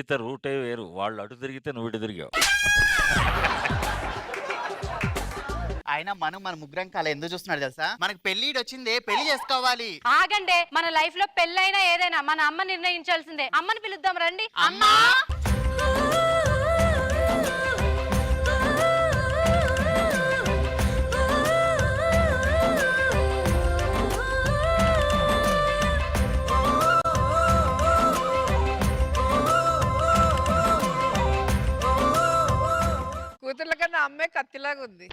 జీవిత రూటే వేరు. వాళ్ళు అటు తిరిగితే నువ్వు ఇటు తిరిగావు. ఆయన మన ముగ్గురం కాల ఎందుకు చూస్తున్నాడు తెలుసా? మనకు పెళ్లిడు వచ్చిందే, పెళ్లి చేసుకోవాలి. ఆగండి, మన లైఫ్ లో పెళ్ళైనా ఏదైనా మన అమ్మ నిర్ణయించాల్సిందే. అమ్మని పిలుద్దాం రండి. అమ్మా కూతుర్ల కన్నా అమ్మే కత్తిలాగా ఉంది.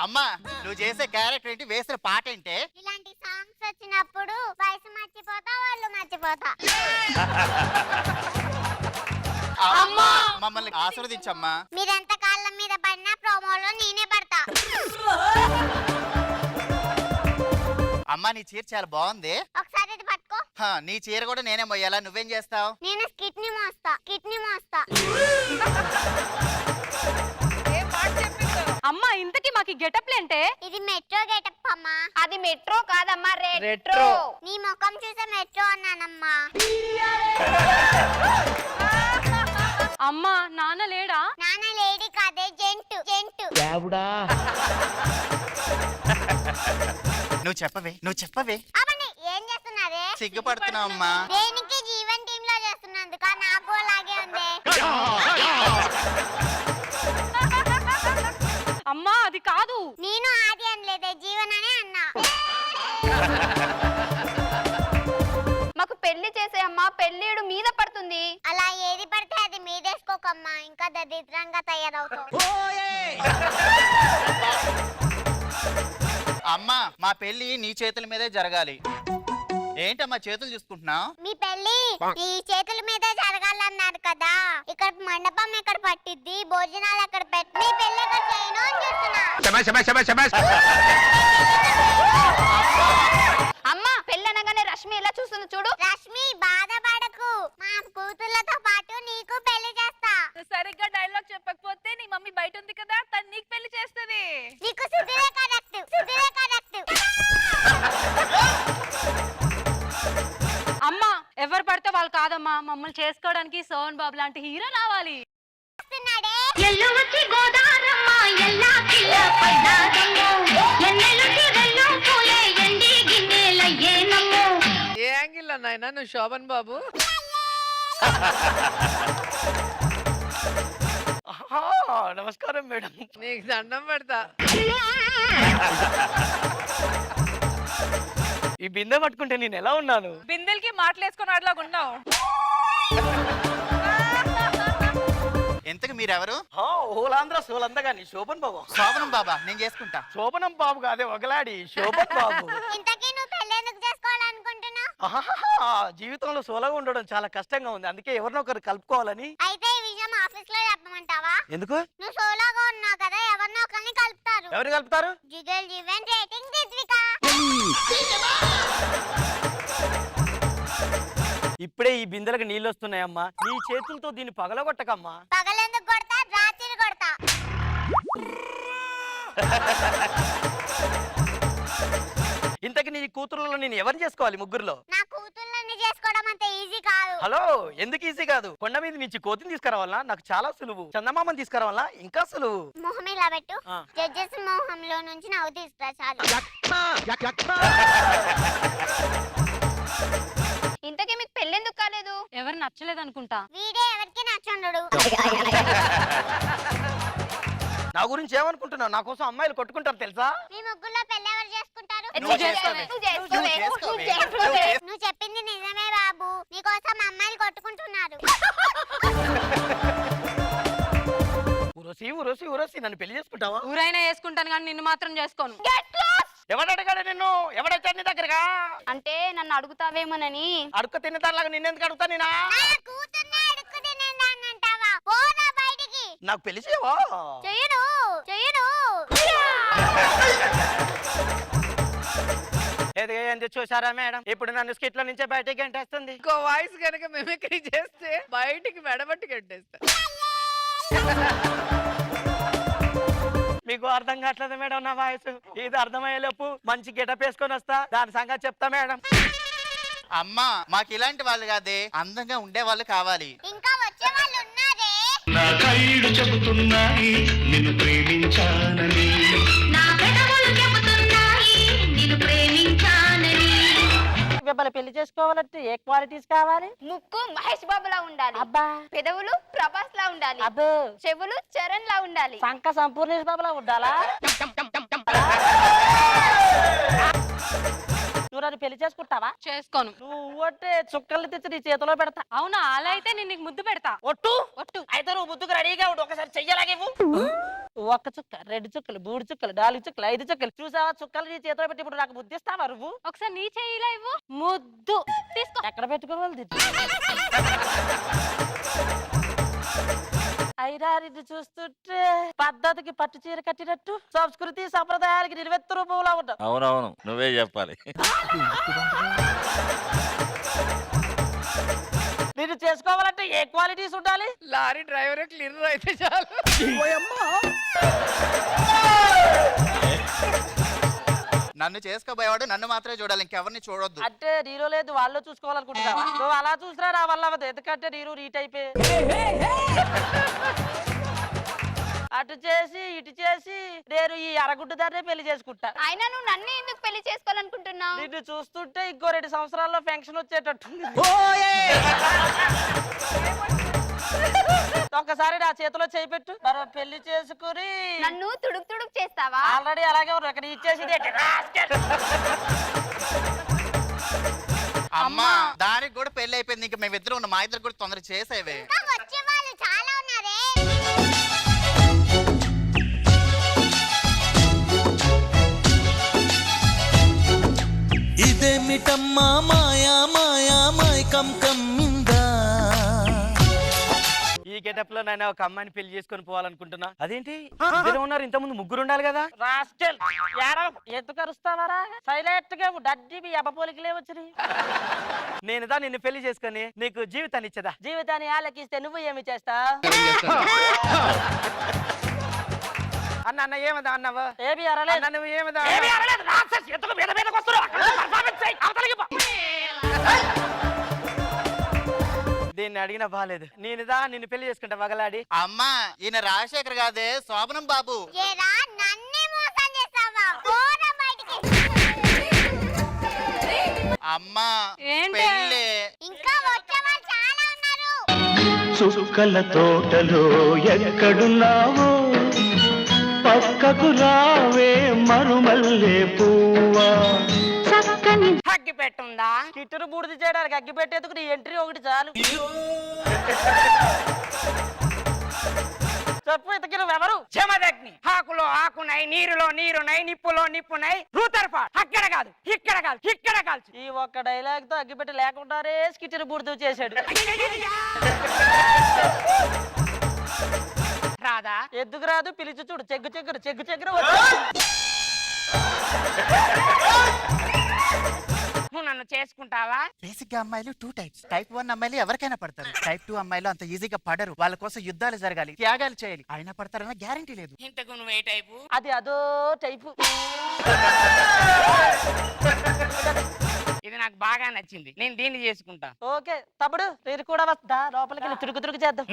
అమ్మా నువ్వు చేసే క్యారెక్టర్ ఏంటి, వేసిన పాట ఏంటే? ఇలాంటి సాంగ్స్ వచ్చినప్పుడు వయసు మర్చిపోతా, వాళ్ళు మర్చిపోతా. అమ్మా మమ్మల్ని ఆశీర్వదించమ్మా. మీరెంత కాళ్ళ మీద పడినా ప్రోమోలో నేనే పడతా. అమ్మా నీ చీర చాలా బాగుంది. ఒకసారి ఇది పట్టుకో. నీ చీర కూడా నేనే మొయ్యాలా? నువ్వేం చేస్తావు? నేను కిడ్నీ మోస్తా, కిడ్నీ మోస్తా. అమ్మా ఇంతకీ మాకు గెటప్ లేంటే? ఇది మెట్రో గెటప్ అమ్మా. అది మెట్రో కాదమ్మా, రెట్రో. నీ ముఖం చూసే మెట్రో అన్నానమ్మా. అమ్మా నాన్న లేడా? నాన్న లేడీ కాదే, జంటు జంటు. నువ్వు చెప్పవే. అవన్నీ ఏం చేస్తున్నారే? సిగ్గుపడుతున్నావు అమ్మా. దేనికి? జీవన్ టీమ్ లో చేస్తున్నందుక? నాకు అలాగే ఉంది. అమ్మా అది కాదు. నేను ఆది అనలేదే, జీవన్ అనే అన్నా. మాకు పెళ్లి చేసే అమ్మా, పెళ్ళిడు మీద పడుతుంది. అలా ఏది పడితే అది మీదేసుకోకమ్మా, ఇంకా దరిద్రంగా తయారవుతావు. అమ్మా మా పెళ్లి నీ చేతుల మీదే జరగాలి. ఏంటమ్మా చేతులు చూసుకుంటున్నావు? మీ పెళ్లి ఈ చేతుల మీదే జరగాలన్నారు కదా. ఇక్కడ మండపం ఎక్కడ పట్టిద్ది, భోజనాలు ఎక్కడ పెట్టి మీ పెళ్లి ఎక్కడ చేయను అని చూస్తున్నా. అమ్మా పెళ్ళి అనగానే రష్మి ఎలా చూస్తుంది చూడు. రష్మి బాధపడకు, మా కూతుళ్ళతో పాటు నీకు పెళ్లి చేస్తా. సరిగ్గా డైలాగ్ చెప్పకపోతే నీ మమ్మీ బయట ఉంది కదా, తను నీకు పెళ్లి చేస్తుంది. నీకు సుధిరే కరెక్ట్, సుధిరే కరెక్ట్. అమ్మా ఎవరు పడితే వాళ్ళు కాదమ్మా, మమ్మల్ని చేసుకోవడానికి సోహన్ బాబు లాంటి హీరో రావాలి. ఎల్లు వచ్చి గోదారమ్మ ఎల్లా పిల్ల పడ్డాదమ్మో, ఎన్నెలుకి రెల్లు పూలే ఎండి గిన్నెలయ్యేనమ్మో. ఏ యాంగిల్ అన్నాయన నువ్వు శోభన్ బాబు? నమస్కారం మేడం. నీకు దండం పెడతా. ఈ బిందె పట్టుకుంటే నేను ఎలా ఉన్నాను? బిందెలకి మాటలేసుకొని అట్లాగా ఉన్నావు. ఎంతకు మీరెవరు? ఓలాంధ్ర సోలందగాని శోభన్ బాబు. శోభనం బాబా నేను చేసుకుంటా. శోభనం బాబు కాదే ఒకలాడి శోభన్ బాబు. ఇంతకీ నువ్వు పెళ్లి ఎందుకు చేసుకోవాలనుకుంటున్నావు? జీవితంలో సోలగా ఉండడం చాలా కష్టంగా ఉంది, అందుకే ఎవరినొకరు కలుపుకోవాలని. అయితే ఈ విషయం ఆఫీస్ లో చెప్పమంటావా? ఎందుకు? నువ్వు సోలోగా ఉన్నావు కదా, ఎవరినో ఒకరిని కలుపుతారు. ఎవరు కలుపుతారు? జిగల్ జీవన్ రేటింగ్ రిత్విక. ఇప్పుడే ఈ బిందెలకు నీళ్ళు వస్తున్నాయమ్మా, నీ చేతులతో దీన్ని పగలగొట్టకమ్మా. పగలెందుకు కొడతా, రాత్రి కొడతా. ఇంతకి నీ కూతురులో నేను ఎవరిని చేసుకోవాలి ముగ్గురులో? నా కూతుళ్ళని చేసుకోవడం అంత ఈజీ కాదు. హలో ఎందుకు ఈజీ కాదు? కొండ మీద నుంచి కోతిని తీసుకురావాలా? నాకు చాలా సులువు. చందమామని తీసుకురావాలా? ఇంకా సులువు. మొహం ఇలా పెట్టు. ఆ. జడ్జెస్ మొహంలో నుంచి నవ్వు తీసుకురా చాలు. ఇంతకీ మీకు పెళ్ళెందుకు కాలేదు? ఎవరు నచ్చలేదు అనుకుంటా. వీడే ఎవరికి నచ్చుండడు. నా గురించి ఏమనుకుంటున్నావు? నా కోసం అమ్మాయిలు కొట్టుకుంటారు తెలుసా? మీ ముగ్గురులో పెళ్లి ఎవరు చేసుకుంటారు? నువ్వు చేసుకోవే. నువ్వు చెప్పింది నిజమే బాబు, నీకోసం అమ్మాయిలు కొట్టుకుంటున్నారు. ఊరోసి నన్ను పెళ్లి చేసుకుంటావా? ఊరైనా వేసుకుంటాను కానీ నిన్ను మాత్రం చేసుకోను. ఎవడగాడు నిన్ను? ఎవడొచ్చాడు నీ దగ్గరగా? అంటే నన్ను అడుగుతావేమోనని. అడుక్క తిన్న తర్లాగా నిన్నెందుకు అడుగుతా నేనా? నా కూతుర్నే అడుక్కు తినేదాన్నంటావా? పోరా బయటికి. నాకు పెళ్లి చేయవా? చెయ్యను చెయ్యను. ఏంటి చూసారా మేడం, ఇప్పుడు నన్ను స్కిట్ లో నుంచే బయటకి గంటేస్తుంది. ఇంకో వాయిస్ కనుక మిమిక్రీ చేస్తే బయటికి మెడబట్టి కట్టేస్తా. మీకు అర్థం కావట్లేదు మేడం నా వాయిస్. ఇది అర్థమయ్యేలోపు మంచి గెటప్ వేసుకొని వస్తా, దాని సంగతి చెప్తా మేడం. అమ్మా మాకు ఇలాంటి వాళ్ళు కాదే, అందంగా ఉండే వాళ్ళు కావాలి. ఇంకా వచ్చే వాళ్ళు ఉన్నారే. నా కళ్ళు చెబుతున్నాయి నిన్ను ప్రేమించానని. నా పెదవులు చెబుతున్నాయి నిన్ను ప్రేమించానని. మిమ్మల్ని పెళ్లి చేసుకోవాలంటే ఏ క్వాలిటీస్ కావాలి? ముక్కు మహేష్ బాబులా ఉండాలి. అబ్బా. పెదవులు ప్రభాస్ లా ఉండాలి. అబ్బో. చెవులు చరణ్ లా ఉండాలి. సంక సంపూర్ణేష్ బాబులా ఉండాలా? నువ్వు నన్ను పెళ్లి చేసుకుంటావా? చేసుకోను. నువ్వు అంటే చుక్కల్ని తెచ్చి నీ చేతిలో పెడతా. అవునా, అలా అయితే నేను నీకు ముద్దు పెడతా. ఒట్టు ఒట్టు. అయితే నువ్వు ముద్దుకు రెడీగా ఉండు. ఒకసారి చెయ్యలాగేవు. ఒక్క చుక్క, 2 చుక్కలు, 3 చుక్కలు, 4 చుక్కలు, 5 చుక్కలు చూసావా? చుక్కలు నీ చేతిలో పెట్టి ఇప్పుడు నాకు ముద్దిస్తావా నువ్వు? ఒకసారి నీ చెయ్యిలా ఇవ్వు. ముద్దు తీసుకో. ఎక్కడ పెట్టుకోవాలి? అయినా నిన్ను చూస్తుంటే పద్ధతికి పట్టు చీర కట్టినట్టు, సంస్కృతి సంప్రదాయాలకి నిలువెత్తు రూపంలో ఉన్నావు. అవునవును, నువ్వే చెప్పాలి. నిన్ను చేసుకోవాలంటే ఏ క్వాలిటీస్ ఉండాలి? లారీ డ్రైవర్ క్లీనర్ అయితే చాలు. నన్ను చేసుకోబోయేవాడు నన్ను మాత్రమే చూడాలి, ఇంకెవరిని చూడొద్దు. అంటే నీలో లేదు వాళ్ళు చూసుకోవాలనుకుంటున్నావా? నువ్వు అలా చూసినా నా వల్ల అవ్వదు. ఎందుకంటే నీరు నీట్ అయిపోయి అటు చేసి ఇటు చేసి నేను ఈ అరగుడ్డు దాన్నే పెళ్లి చేసుకుంటా. అయినా నువ్వు నన్ను ఎందుకు పెళ్లి చేసుకోవాలనుకుంటున్నావు? నిన్ను చూస్తుంటే ఇంకో 2 సంవత్సరాల్లో పెన్షన్ వచ్చేటట్టు. ఒక్కసారి నా చేతిలో చేయి పెట్టు, మనం పెళ్లి చేసుకుని నన్ను తుడుకు తుడుకు చేస్తావా? ఆల్రెడీ అలాగే ఉన్నా. ఇక్కడ ఇచ్చేసి అమ్మా దానికి కూడా పెళ్లి అయిపోయింది, ఇంకా మేమిద్దరు ఉన్న, మా ఇద్దరు కూడా తొందర చేసేవే. ఇంకా వచ్చే వాళ్ళు చాలా ఉన్నారే. ఇదేమిటమ్మా మాయా మాయా మైకం కమ్మిందా. ఈ గెటప్ లో నేను ఒక అమ్మాయిని పెళ్లి చేసుకొని పోవాలనుకుంటున్నా. అదేంటి ఇద్దరు ఉన్నారు, ఇంతకుముందు ముగ్గురు ఉండాలి కదా. రాస్కెల్ ఎందుకు అరుస్తావారా? సైలెంట్ గా డడ్డి మీ అబ్బపోలికలే వచ్చినాయి. నేనుదా నిన్ను పెళ్లి చేసుకొని నీకు జీవితాన్ని ఇచ్చేదా. జీవితాన్ని ఆలకిస్తే నువ్వు ఏమి చేస్తావు? అన్న అన్న ఏమదా అన్నవా? ఏమి అరలేదు. అన్న నువ్వు ఏమదా? ఏమీ అరలేదు. రాక్షసి, ఎందుకు మీద మీదకి వస్తున్నావు? అక్కడ performance చెయ్, అవతలికి పో. దీన్ని అడిగినా బాలేదు. నేనుదా నిన్ను పెళ్లి చేసుకుంటా వగలాడి. అమ్మా ఈయన రాజశేఖర్ కాదే, శోభనం బాబు. ఏరా నన్నే మోసం చేస్తావా? పోరా బయటికి. అమ్మా ఏంటి? పెళ్ళి. ఇంకా వచ్చే వాళ్ళు చాలా ఉన్నారు. చుక్కల తోటలో ఎక్కడున్నావో పక్కకు రావే మరుమల్లే పువ్వా. అగ్గి పెట్టుందా? కిట్టును బూడిద చేయడానికి అగ్గి పెట్టేందుకు నీ ఎంట్రీ ఒకటి చాలు. చెప్పు, ఇంతకీ నువ్వెవరు? జమదగ్ని. ఆకులో ఆకునై, నీరులో నీరునై, నిప్పులో నిప్పునై, రూతర్పా. అక్కడ కాదు, ఇక్కడ కాదు, ఇక్కడ కాల్చు. ఈ ఒక్క డైలాగ్ తో అగ్గిపెట్టి లేకుండానే కిట్టును బూడిద చేశాడు. రాదా? ఎందుకు రాదు? పిలిచి చూడు. చెగ్గు చెగ్గురు చెగ్గు చెగ్గురు. నువ్వు నన్ను చేసుకుంటావా? బేసిక్ గా అమ్మాయిలు 2 టైప్స్. టైప్ 1 అమ్మాయిలు ఎవరికైనా పడతారు. టైప్ 2 అమ్మాయిలు అంత ఈజీగా పడరు. వాళ్ళ కోసం యుద్ధాలు జరగాలి, త్యాగాలు చేయాలి. అయినా పడతారన్న గ్యారంటీ లేదు. ఇంతకు నువ్వు ఏ టైపు? అది అదో టైపు. ఇది నాకు బాగా నచ్చింది, నేను దీన్ని చేసుకుంటా. ఓకే తమ్ముడు, మీరు కూడా వస్తా. లోపలికి వెళ్ళి తురుకు తురుకు చేద్దాం.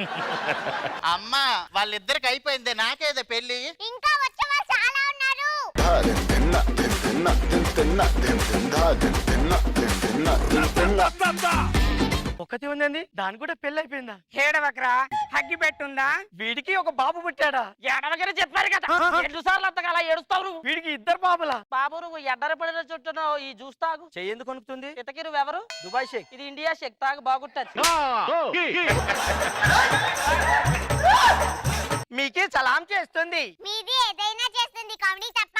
అమ్మా వాళ్ళిద్దరికి అయిపోయిందే, నాకేదే పెళ్లి. ఇంకా వచ్చే వాళ్ళు చాలా ఉన్నారు. ఒకటి ఉందండి, దాని కూడా పెళ్లి అయిపోయిందా? ఏడవకరా, అగ్గి పెట్టుందా? వీడికి ఒక బాబు పుట్టాడా? ఎడవగానే చెప్పారు కదా, 2 సార్లు అంతగా అలా ఏడుస్తావు నువ్వు. వీడికి 2 బాబులా? బాబు నువ్వు ఎడ్డర పడిన చుట్టూన్నావు. ఈ జ్యూస్ తాగు. చెయ్యేందుకు కొనుక్కుతుంది? ఇతకి నువ్వెవరు? దుబాయ్ షేక్. ఇది ఇండియా షేక్, తాగు బాగుంటది. మీకే సలాం చేస్తుంది. మీది ఏదైనా చేస్తుంది, కామెడీ తప్ప.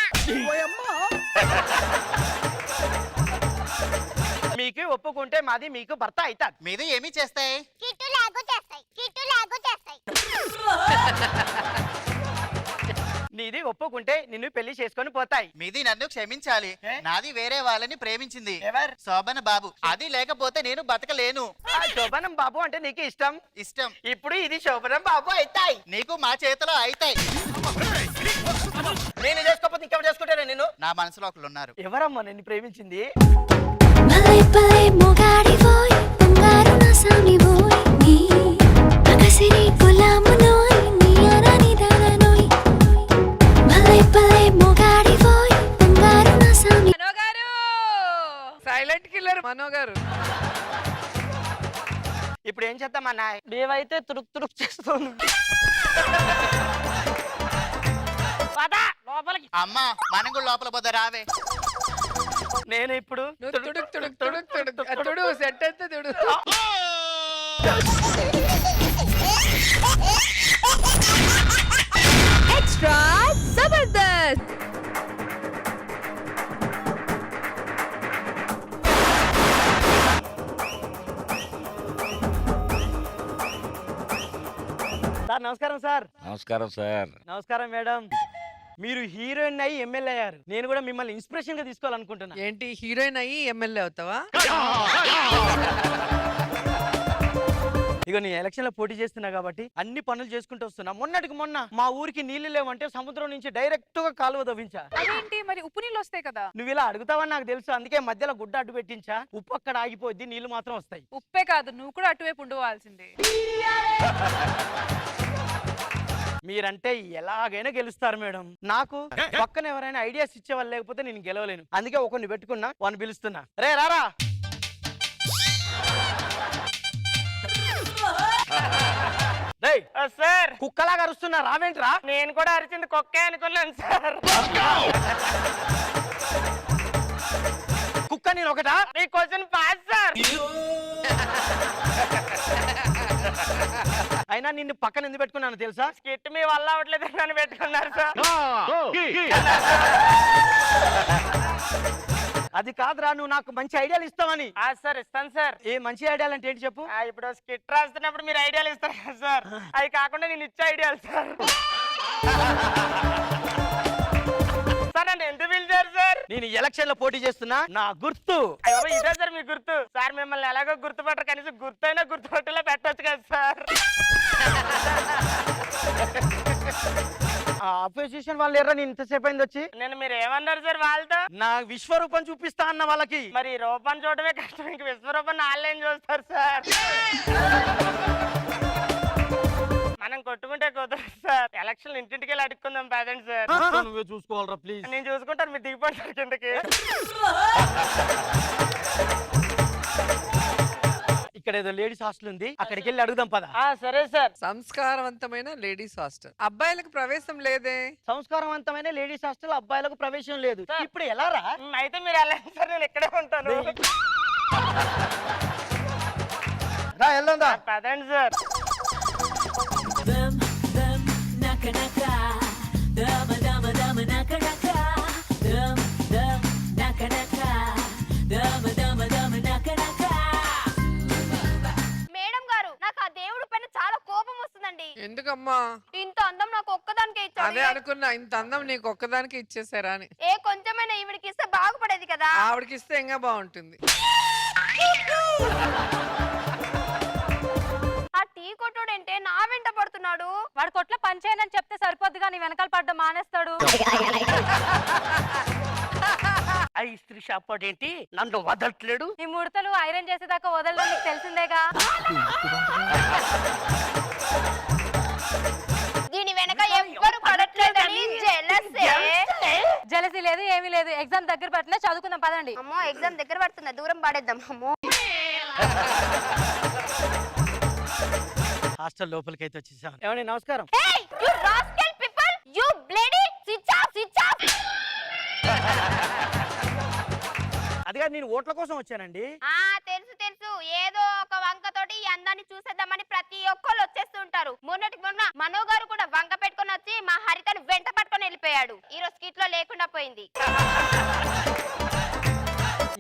మీకు ఒప్పుకుంటే మాది మీకు భర్త అవుతాడు. మీద ఏమి చేస్తాయి? కిట్టు లాగు చేస్తాయి, కిట్టు లాగు చేస్తాయి. నీది ఒప్పుకుంటే నిన్ను పెళ్లి చేసుకొని పోతాయి. మీది నన్ను క్షమించాలి, నాది వేరే వాళ్ళని ప్రేమించింది. ఎవరు? శోభన బాబు. అది లేకపోతే నేను బతకలేను. ఆ శోభనం బాబు అంటే నీకు ఇష్టం. ఇష్టం. ఇప్పుడు ఇది శోభనం బాబు అవుతాయి. నీకు మా చేతిలో అయితాయి. నేను చేసుకోకపోతే ఇంకెవరు చేసుకుంటారా నిన్ను? నా మనసులో ఒకళ్ళు ఉన్నారు. ఎవరమ్మా నిన్ను ప్రేమించింది? భలే భలే మొగాడివోయ్ బంగారు నా సామివోయ్ నీ అకసిరి గులామునోయ్ నీ అరాని దాననోయ్ భలే భలే మొగాడివోయ్ బంగారు నా సామి. మనో గారు సైలెంట్ కిల్లర్ మనో గారు. ఇప్పుడు ఏం చేద్దాం అన్న? మేమైతే తుడుక్ తుడుక్ చేస్తుంది. లోపలికి అమ్మా మనం కూడా లోపల పోతే రావే. నేను ఇప్పుడు నువ్వు తుడుక్ తుడుక్ తుడుక్ తుడుక్ తుడు సెట్ అయితే తుడు. ఎక్స్ట్రా జబర్దస్త్. సార్ నమస్కారం సార్. నమస్కారం సార్. నమస్కారం మేడం. మీరు హీరోయిన్ అయ్యి ఎమ్మెల్యే అయ్యారు. నేను కూడా మిమ్మల్ని ఇన్స్పిరేషన్ గా తీసుకోవాలనుకుంటున్నా. ఏంటి హీరోయిన్ అయ్యి ఎమ్మెల్యే అవుతావా? ఇక నేను ఎలక్షన్ లో పోటీ చేస్తున్నా కాబట్టి అన్ని పనులు చేసుకుంటూ వస్తున్నా. మొన్నటికి మొన్న మా ఊరికి నీళ్లు లేవంటే సముద్రం నుంచి డైరెక్ట్ గా కాలువ తవ్వించా. అదేంటి మరి ఉప్పు నీళ్ళు వస్తాయి కదా? నువ్వు ఇలా అడుగుతావని నాకు తెలుసు, అందుకే మధ్యలో గుడ్డ అడ్డు పెట్టించా. ఉప్పు అక్కడ ఆగిపోద్ది, నీళ్లు మాత్రం వస్తాయి. ఉప్పే కాదు నువ్వు కూడా అటువైపు ఉండవాల్సిందే. మీరంటే ఎలాగైనా గెలుస్తారు మేడం. నాకు పక్కన ఎవరైనా ఐడియాస్ ఇచ్చేవాళ్ళు లేకపోతే నేను గెలవలేను. అందుకే ఒకరిని పెట్టుకున్నా, వాడిని పిలుస్తున్నా. రే రారా. సార్ కుక్కలాగా అరుస్తున్నా, రావేంట్రా? నేను కూడా అరిచింది కుక్కే అనుకున్నాను సార్. కుక్క నేను ఒకటా? ఈ క్వశ్చన్ పాస్ సార్. అయినా నిన్ను పక్కన ఎందుకు పెట్టుకున్నాను తెలుసా? స్కిట్ మీ వల్ల అవ్వట్లేదు నన్ను పెట్టుకున్నారు సార్. అది కాదురా, నువ్వు నాకు మంచి ఐడియాలు ఇస్తావని. సార్ ఇస్తాను సార్. ఏ మంచి ఐడియాలు అంటే ఏంటి చెప్పు? ఇప్పుడు స్కిట్ రాస్తున్నప్పుడు మీరు ఐడియాలు ఇస్తారు కదా సార్, అవి కాకుండా నేను ఇచ్చే ఐడియాలు సార్. సార్ నన్ను ఎందుకు పిలిచారు సార్? నేను ఎలక్షన్ లో పోటీ చేస్తున్నా, నా గుర్తు అయ్యో ఇదే సార్ మీ గుర్తు. సార్ మిమ్మల్ని ఎలాగో గుర్తుపట్టరు, కనీసం గుర్తైనా గుర్తుపట్టేలా పెట్టొచ్చు కదా సార్. అపోజిషన్ వాళ్ళు ఎర్ర నేను ఇంతసేపు అయింది వచ్చి. నేను మీరు ఏమన్నారు సార్ వాళ్ళతో? నా విశ్వరూపం చూపిస్తా అన్న వాళ్ళకి. మరి రూపాన్ని చూడటమే కష్టం, ఇంక విశ్వరూపాన్ని ఆన్లైన్ చూస్తారు సార్. మనం కొట్టుకుంటే కుదరదు సార్. ఎలక్షన్ ఇంటింటికి వెళ్ళి అడుక్కుందాం పదండి సార్. నువ్వే చూసుకోవాలరా ప్లీజ్. నేను చూసుకుంటాను, మీరు దిగిపోండి సార్ కిందకి. ఇక్కడ ఏదో లేడీస్ హాస్టల్ ఉంది, అక్కడికి వెళ్ళి అడుగుదాం పద. సరే సార్. సంస్కారవంతమైన ladies hostel. అబ్బాయిలకు ప్రవేశం లేదే. సంస్కారవంతమైన లేడీస్ హాస్టల్ అబ్బాయిలకు ప్రవేశం లేదు. ఇప్పుడు ఎలా రా? అయితే మీరు వెళ్ళండి సార్, నేను ఇక్కడే ఉంటాను. రా వెళ్దా. పదండి సార్. మేడం గారు నాకు ఆ దేవుడి పైన చాలా కోపం వస్తుందండి. ఎందుకమ్మా? ఇంత అందం నాకు ఒక్కదానికే అదే ఇచ్చాడు. అనుకున్నా, ఇంత అందం నీకు ఒక్కదానికి ఇచ్చేసారా అని. ఏ కొంచెమైనా ఈవిడికి ఇస్తే బాగుపడేది కదా. ఆవిడకి ఇస్తే ఇంకా బాగుంటుంది. ఆ టీ కొట్టుడంటే నా వెంట పడుతున్నాడు. వాడు కొట్ల పని చేయనని చెప్తే సరిపోద్దిగా నీ వెనకాల పడ్డం మానేస్తాడు. ఐ స్త్రీ షాప్ ఏంటి నన్ను వదలట్లేడు. ఈ ముడతలు ఐరన్ చేసేదాకా వదలడం నీకు తెలిసిందేగా. దీని వెనక ఎవ్వరు పడట్లేదని జలసి లేదు ఏమీ లేదు. ఎగ్జామ్ దగ్గర పట్టినా చదువుకుందాం పదండి. అమ్మో ఎగ్జామ్ దగ్గర పడుతున్నా, దూరం పడేద్దాం. అమ్మో హాస్టల్ లోపలికి అయితే వచ్చేసాం. ఏమండి నమస్కారం. Hey, you rascal people! You bloody switch off, switch off! అదిగా నేను ఓట్ల కోసం వచ్చానండి. తెలుసు తెలుసు, ఏదో ఒక వంకతోటి ఈ అందాన్ని చూసేద్దామని ప్రతి ఒక్కళ్ళు వచ్చేస్తూ ఉంటారు. మొన్నటికి మొన్న మనో గారు కూడా వంక పెట్టుకొని వచ్చి మా హరితను వెంట పట్టుకొని వెళ్ళిపోయాడు. ఈ రోజు స్కిట్ లో లేకుండా పోయింది.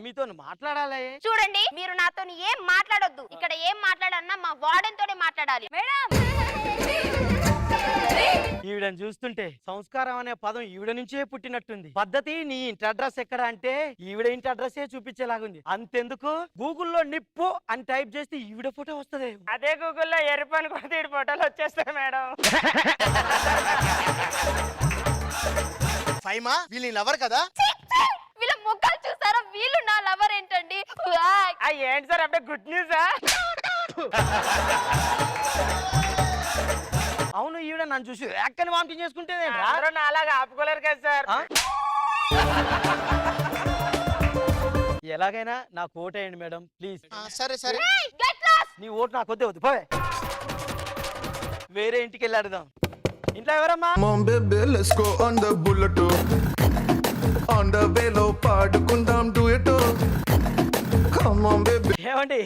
మీతో మాట్లాడాలి. చూడండి, మీరు నాతో ఏం మాట్లాడొద్దు. ఇక్కడ ఏం మాట్లాడన్నా మా వార్డెన్ తోనే మాట్లాడాలి. మేడం ఈవిడని చూస్తుంటే సంస్కారం అనే పదం ఈవిడ నుంచే పుట్టినట్టుంది. పద్ధతి నీ ఇంటి అడ్రస్ ఎక్కడ అంటే ఈవిడ ఇంటి అడ్రస్ చూపించేలాగుంది. అంతెందుకు గూగుల్లో నిప్పు అని టైప్ చేస్తే ఈవిడ ఫోటో వస్తుంది. అదే గూగుల్లో ఎరుపని కొడితే ఈ ఫోటోలు వచ్చేస్తాయి మేడం. ఫైమా వీళ్ళు లవర్ కదా. వీళ్ళ ముఖాలు చూసారా? వీళ్ళు నా లవర్ ఏంటండి? ఏంటి సార్ అప్పుడే గుడ్ న్యూస్? అవును ఈవిడ నన్ను చూసి ఎక్కని వామిటింగ్ చేసుకుంటే అందరూ నాలాగా ఆపుకోలేరు కదా సార్. ఎలాగైనా నాకు ఓట్ వేయండి మేడం ప్లీజ్. సరే సరే నీ ఓటు నాకు వద్దే వద్దు పోవే. వేరే ఇంటికి వెళ్ళి అడుగుదాం. ఇంట్లో ఎవరమ్మా? Mom baby let's go on the bullet on the way లో పాడుకుందాం duet. Come on baby. ఏమండి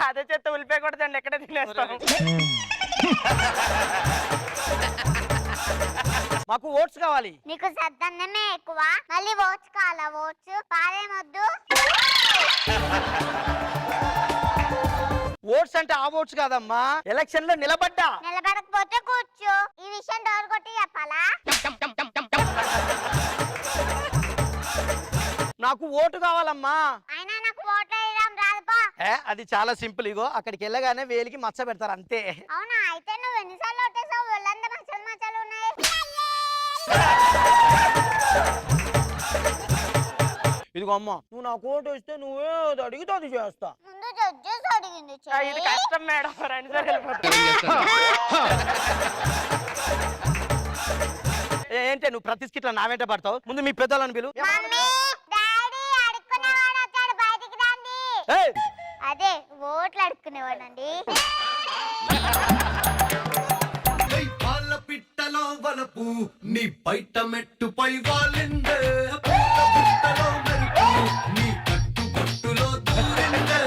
అదే చెత్త ఉలిపేయకూడదండి, ఎక్కడ తినేస్తాం. మాకు ఓట్స్ కావాలి. నీకు సద్దన్నమే ఎక్కువ, మళ్ళీ ఓట్స్ కావాలా? ఓట్స్ పాలేమొద్దు. ఓట్స్ అంటే ఆ ఓట్స్ కాదమ్మా, ఎలక్షన్ లో నిలబడ్డా. నిలబడకపోతే కూర్చో. ఈ విషయం డోర్ కొట్టి చెప్పాలా? నాకు ఓటు కావాలమ్మా. అయినా నాకు ఓట్లు వేయడం రాదుపా. అది చాలా సింపుల్. ఇగో అక్కడికి వెళ్ళగానే వేలికి మచ్చ పెడతారు అంతే. అవునా? అయితే నువ్వు ఎన్నిసార్లు ఓటేసావు? వాళ్ళంతా మచ్చలు ఉన్నాయి. ఇదిగో అమ్మ, నువ్వు నాకు ఓటు వేస్తే నువ్వే అడిగితే అది చేస్తా. ముందు జడ్జెస్ అడిగింది. ఇది కష్టం మేడం, రెండు సార్లు వెళ్ళిపోతాం. ఏంటి నువ్వు ప్రతి స్కిట్లో నా వెంట పడతావు? ముందు మీ పెద్దలను పిలు. మమ్మీ, డాడీ, అడుక్కునేవాడు వచ్చాడు, బయటికి రండి. ఏయ్! అదే ఓట్లు అడుక్కునేవాడండి. వాళ్ళ పిట్టలో వలపు నీ బయట మెట్టుపై వాలిందే, నీ కట్టుబట్టులో దూరిందే.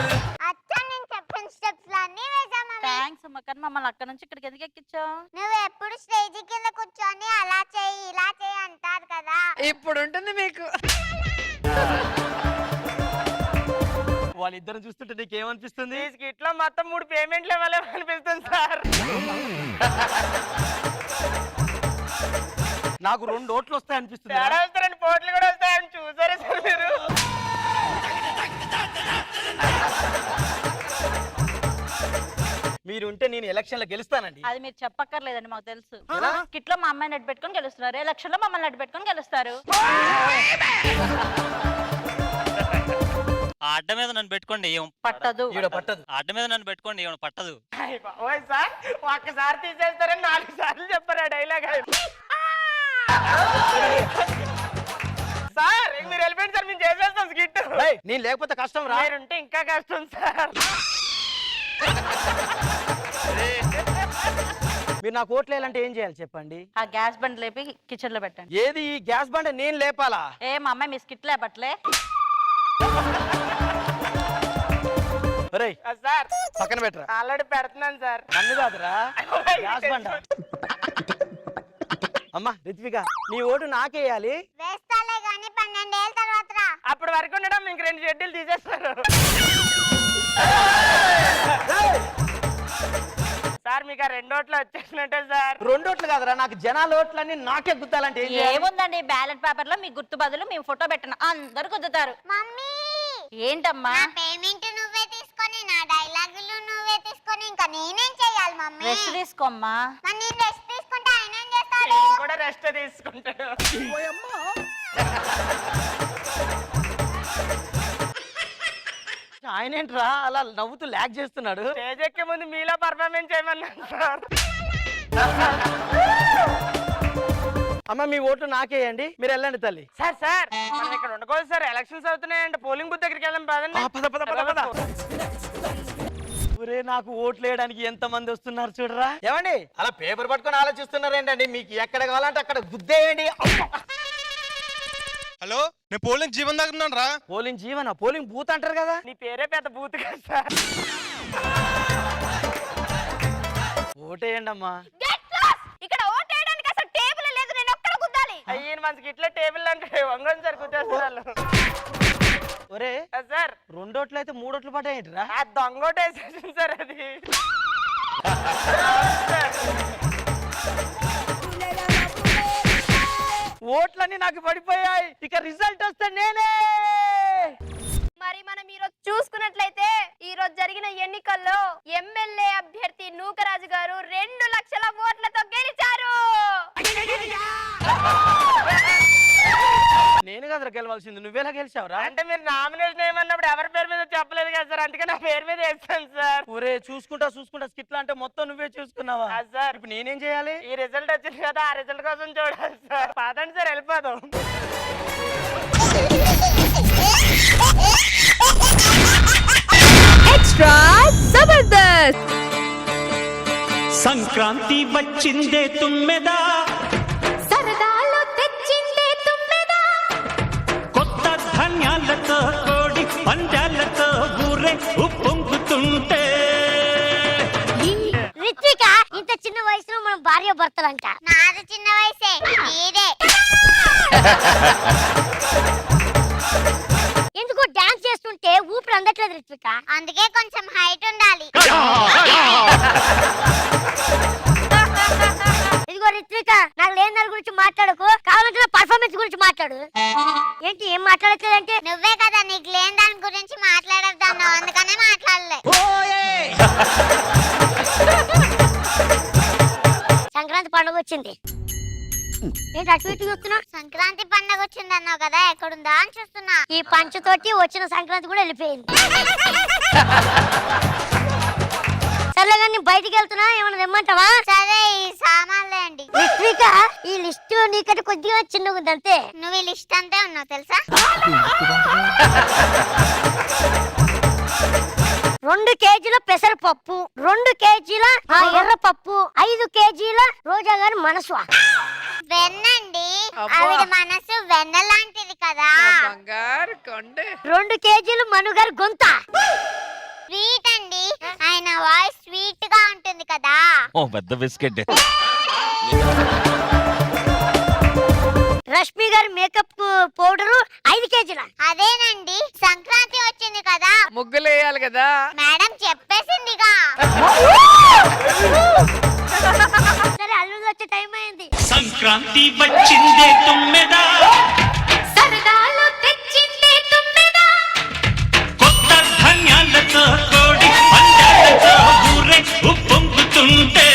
అచ్చా నేను చెప్పిన స్టెప్స్ అన్ని వేసాం మమ్మీ. థ్యాంక్స్ అమ్మ, కానీ మమ్మల్ని అక్కడ నుంచి ఇక్కడికి ఎందుకు ఎక్కించావు? నువ్వు ఎప్పుడు స్టేజ్ కింద కూర్చొని అలా చేయి ఇలా చేయి అంటారు కదా. ఇప్పుడు ఉంటుంది మీకు. వాళ్ళిద్దరు చూస్తుంటే నీకేమనిపిస్తుంది? ఈ స్కిట్ లో మొత్తం 3 పేమెంట్లు ఇవ్వలేము అనిపిస్తుంది సార్. నాకు 2 ఓట్లు వస్తాయి అనిపిస్తుంది. తేడా వస్తారండి, పోట్లు కూడా వస్తాయని చూసారా సార్ మీరు? మీరు ఉంటే నేను ఎలక్షన్ లో గెలుస్తానండి. అది మీరు చెప్పక్కర్లేదండి, మాకు తెలుసు. కిట్లో మా అమ్మాయిని అడ్డు పెట్టుకొని గెలుస్తున్నారు, ఎలక్షన్ లో మమ్మల్ని అడ్డు పెట్టుకొని గెలుస్తారు. ఆ అడ్డ మీద నన్ను పెట్టుకోండి ఏం పట్టదు. పట్టదు. ఆ అడ్డ మీద నన్ను పెట్టుకోండి ఏమైనా పట్టదు. ఓయ్ సార్, ఒక్కసారి తీసేస్తారని 4 సార్లు చెప్పారు ఆ డైలాగ్. సార్ మీరు వెళ్ళిపోయింది సార్, మేము చేసేస్తాం స్కిట్. నేను లేకపోతే కష్టం రా. మీరుంటే ఇంకా కష్టం సార్. మీరు నాకు ఓట్లు వేయాలంటే ఏం చేయాలి చెప్పండి? ఆ గ్యాస్ బండ్ లేపి కిచెన్ లో పెట్టండి. ఏది ఈ గ్యాస్ బండ నేను లేపాలా? మా అమ్మాయి మీ స్కిట్ లేపట్లే. సార్ పక్కన పెట్టరా. ఆల్రెడీ పెడుతున్నాను సార్. నన్ను కాదురా, గ్యాస్ బండ. అమ్మా రిత్విక, నీ ఓటు నాకేయాలి. వేస్తాలే గానీ 12 ఏళ్ళ తర్వాత రా. అప్పటి వరకు ఉండడం, ఇంక 2 షెడ్యూల్ తీసేస్తారు. సార్ మీకు ఆ 2 ఓట్లు వచ్చేసినట్టే సార్. 2 ఓట్లు కాదురా, నాకు జనాల ఓట్లన్నీ నాకే గుద్దాలంటే ఏం చేయాలి? ఏముందండి, బ్యాలెట్ పేపర్ లో మీ గుర్తు బదులు మేము ఫోటో పెట్టిన అందరు గుద్దుతారు. మమ్మీ, ఏంటమ్మా? నా పేమెంట్ నువ్వే తీసుకొని, నా డైలాగులు నువ్వే తీసుకొని, ఇంకా నేనేం చేయాలి మమ్మీ? రెస్ట్ తీసుకోమ్మా. మరి నేను రెస్ట్ తీసుకుంటే ఆయన ఏం చేస్తాడు? నేను కూడా రెస్ట్ తీసుకుంటాడు. ఆయన ఏంట్రా అలా నవ్వుతూ లాగ్ చేస్తున్నాడు? స్టేజ్ ఎక్కే ముందు మీలో పర్ఫార్మెన్స్ చేయమన్నాను సార్. అమ్మ మీ ఓట్లు నాకేయండి, మీరు వెళ్ళండి తల్లి. సార్ సార్ మనం ఇక్కడ ఉండకూడదు సార్, ఎలక్షన్స్ అవుతున్నాయంటే పోలింగ్ బూత్ దగ్గరికి వెళ్ళాం పదండి. ఒరే నాకు ఓట్లు వేయడానికి ఎంత మంది వస్తున్నారు చూడరా. ఏమండి అలా పేపర్ పట్టుకొని ఆలోచిస్తున్నారు ఏంటండి? మీకు ఎక్కడ కావాలంటే అక్కడ గుద్దేయండి. హలో, నేను పోలింగ్ జీవన్ దగ్గర ఉన్నాను రా. పోలింగ్ జీవన? పోలింగ్ బూత్ అంటారు కదా. నీ పేరే పెద్ద బూత్ కదా సార్. ఓటేయండి అమ్మా. ఇక్కడ ఓట్ వేయడానికి అసలు టేబుల్ లేదు, నేను ఒక్కడ గుద్దాలి. అయ్యన మనకి ఇట్లా టేబుల్ అంటే వంగం సార్ గుద్దేస్తారు. ఒరే సార్ 2 ఓట్లు అయితే 3 ఓట్లు పడ్డాయేంటిరా? ఆ దొంగోట వేసేసింది సార్ అది. ఓట్లన్నీ నాకు పడిపోయాయి, ఇక రిజల్ట్ వస్తే నేనే. మరి మనం ఈరోజు చూసుకున్నట్లయితే ఈ రోజు జరిగిన ఎన్నికల్లో ఎమ్మెల్యే అభ్యర్థి నూకరాజు గారు 2 లక్షల ఓట్లతో గెలిచారు. నేనుగా కదరా గెలవాల్సింది, నువ్వేలా గెలిచావురా? అంటే మీరు నామినేషన్ ఏమన్నప్పుడు ఎవరి పేరు మీద చెప్పలేదు కదా సార్, అందుకే నా పేరు మీద వేస్తాను సార్. ఒరే చూసుకుంటా స్కిట్లా అంటే మొత్తం నువ్వే చూసుకున్నావా? సార్ ఇప్పుడు నేనేం చేయాలి? ఈ రిజల్ట్ వచ్చింది కదా, ఆ రిజల్ట్ కోసం చూడాలి సార్. పదండి సార్ వెళ్ళిపోదాం. ఎక్స్ట్రా జబర్దస్త్. సంక్రాంతి వచ్చిందే తుమ్మెదా, సరదాలో తెచ్చిందే తుమ్మెదా, కొత్త ధాన్యాలతో కోడి పంజాలతో ఊరే ఉప్పొంగుతుంటే. రిత్విక ఇంత చిన్న వయసులో మనం భార్య భర్తలంట. నాది చిన్న వయసే, నీదే. ఎందుకో డాన్స్ చేస్తుంటే ఊపిరి అందట్లేదు రిత్విక, అందుకే కొంచెం హైట్ ఉండాలి. ఇదిగో రిత్విక, నాకు లేని దాని గురించి మాట్లాడకు, కావాలంటే నా పర్ఫార్మెన్స్ గురించి మాట్లాడు. ఏంటి ఏం మాట్లాడట్లేదంటే? నువ్వే కదా నీకు లేని దాని గురించి మాట్లాడద్దాన్నావు, అందుకనే మాట్లాడలే. సంక్రాంతి పండుగ వచ్చింది, ఏంటి అటు ఇటు చూస్తున్నా? సంక్రాంతి పండుగ వచ్చింది అన్నావు కదా, ఎక్కడుందా అని చూస్తున్నా. ఈ పంచతోటి వచ్చిన సంక్రాంతి కూడా వెళ్ళిపోయింది. సర్లే కానీ బయటికి వెళ్తున్నా, ఏమన్నా తెమ్మంటావా? సరే ఈ సామాన్లే అండి. రిత్విక, ఈ లిస్ట్ నీకంటే కొద్దిగా చిన్నగా ఉంది అంతే. నువ్వు ఈ లిస్ట్ అంతే ఉన్నావు తెలుసా? 2 కేజీల పెసరపప్పు, 2 కేజీల ఎర్రపప్పు, 5 కేజీల రోజా గారి మనసు. వెన్నండి, ఆవిడ మనసు వెన్న లాంటిది కదా. బంగారు కొండ. 2 కేజీలు మనుగారు గొంత. స్వీట్ అండి, ఆయన వాయిస్ స్వీట్ గా ఉంటుంది కదా. ఓ పెద్ద బిస్కెట్. రష్మి గారి మేకప్ పౌడర్ 5 కేజీల. అదేనండి, సంక్రాంతి వచ్చింది కదా, ముగ్గులు వేయాలి కదా. మేడం చెప్పేసిందిగా. సరే అల్లుడు వచ్చే టైం అయింది. సంక్రాంతి వచ్చిందే తుమ్మెదా, సరదాలో తెచ్చిందే తుమ్మెదా, కొత్త ధాన్యాలతో కోడి పంజాలతో ఊరే ఉప్పొంగుతుంటే.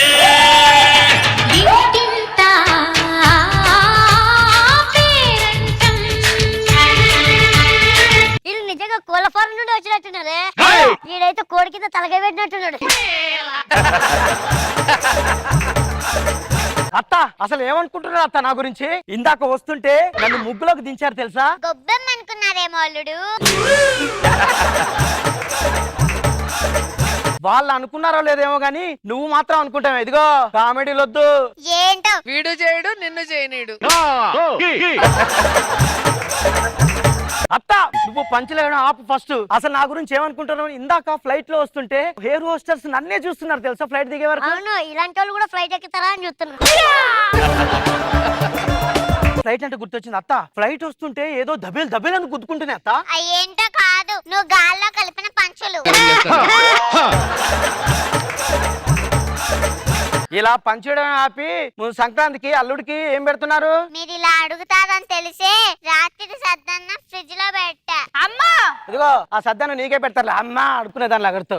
ఇంటింటా పేరంటం. వీళ్ళు నిజంగా కోళ్ళ ఫారం నుండి వచ్చినట్టున్నారే. వీడైతే కోడి కింద తలగా పెట్టినట్టున్నాడు. అత్త అసలు ఏమనుకుంటున్నారు అత్త నా గురించి? ఇందాక వస్తుంటే నన్ను ముగ్గులోకి దించారు తెలుసా? గొబ్బెమ్మ అనుకున్నారేమో అల్లుడు. వాళ్ళు అనుకున్నారో లేదేమో గానీ నువ్వు మాత్రం అనుకుంటావు. ఇదిగో కామెడీలు వద్దు. ఏంటో వీడు చేయడు, నిన్ను చేయనీడు. అత్త నువ్వు పంచలేయడం ఆపు ఫస్ట్. అసలు నా గురించి ఏమనుకుంటున్నావు? ఇందాక ఫ్లైట్ లో వస్తుంటే హెయిర్ హోస్టర్స్ నన్నే చూస్తున్నారు తెలుసా ఫ్లైట్ దిగే వరకు. అవును, ఇలాంటి వాళ్ళు కూడా ఫ్లైట్ ఎక్కుతారా అని చూస్తున్నా. ఫ్లైట్ అంటే గుర్తొచ్చింది అత్త, ఫ్లైట్ వస్తుంటే ఏదో దబేల్ దబేల్ అని గుద్దుకుంటున్నా అత్త. అయ్యేంటో కాదు, నువ్వు గాల్లో కలిపిన పంచులు. ఇలా పంచడం ఆపి ముందు సంక్రాంతికి అల్లుడికి ఏం పెడుతున్నారు? మీరు ఇలా అడుగుతారని తెలిసే రాత్రి సద్దన్న ఫ్రిడ్జ్ లో పెట్టా. అమ్మా ఇదిగో ఆ సద్దాను నీకే పెడతారు అమ్మా అడుకునే దాని లాగడుతూ.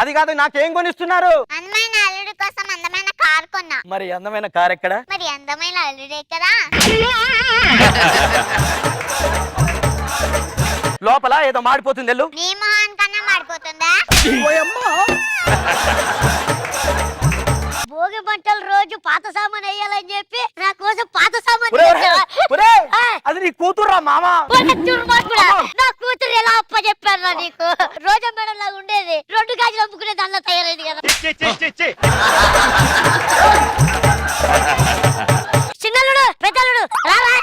అది కాదు, నాకేం కొనిస్తున్నారు? అందమైన అల్లుడి కోసం అందమైన కార్ కొన్నా. మరి అందమైన కార్ ఎక్కడ? మరి అందమైన అల్లుడే కదా. లోపల ఏదో మాడిపోతుంది ఎల్లు. నీ మొహాన్ కన్నా మాడిపోతుందా? భోగి మంటలు రోజు పాత సామాన్ వేయాలని చెప్పి నా కోసం పాత సామాన్ అది నీ కూతురు మామా. నా కూతురు ఎలా అప్ప చెప్పారు నీకు? రోజా మేడం లాగా ఉండేది 2 గాజులు అమ్ముకునే దానిలో తయారైంది కదా. చిన్నలుడు పెద్దలుడు రారా.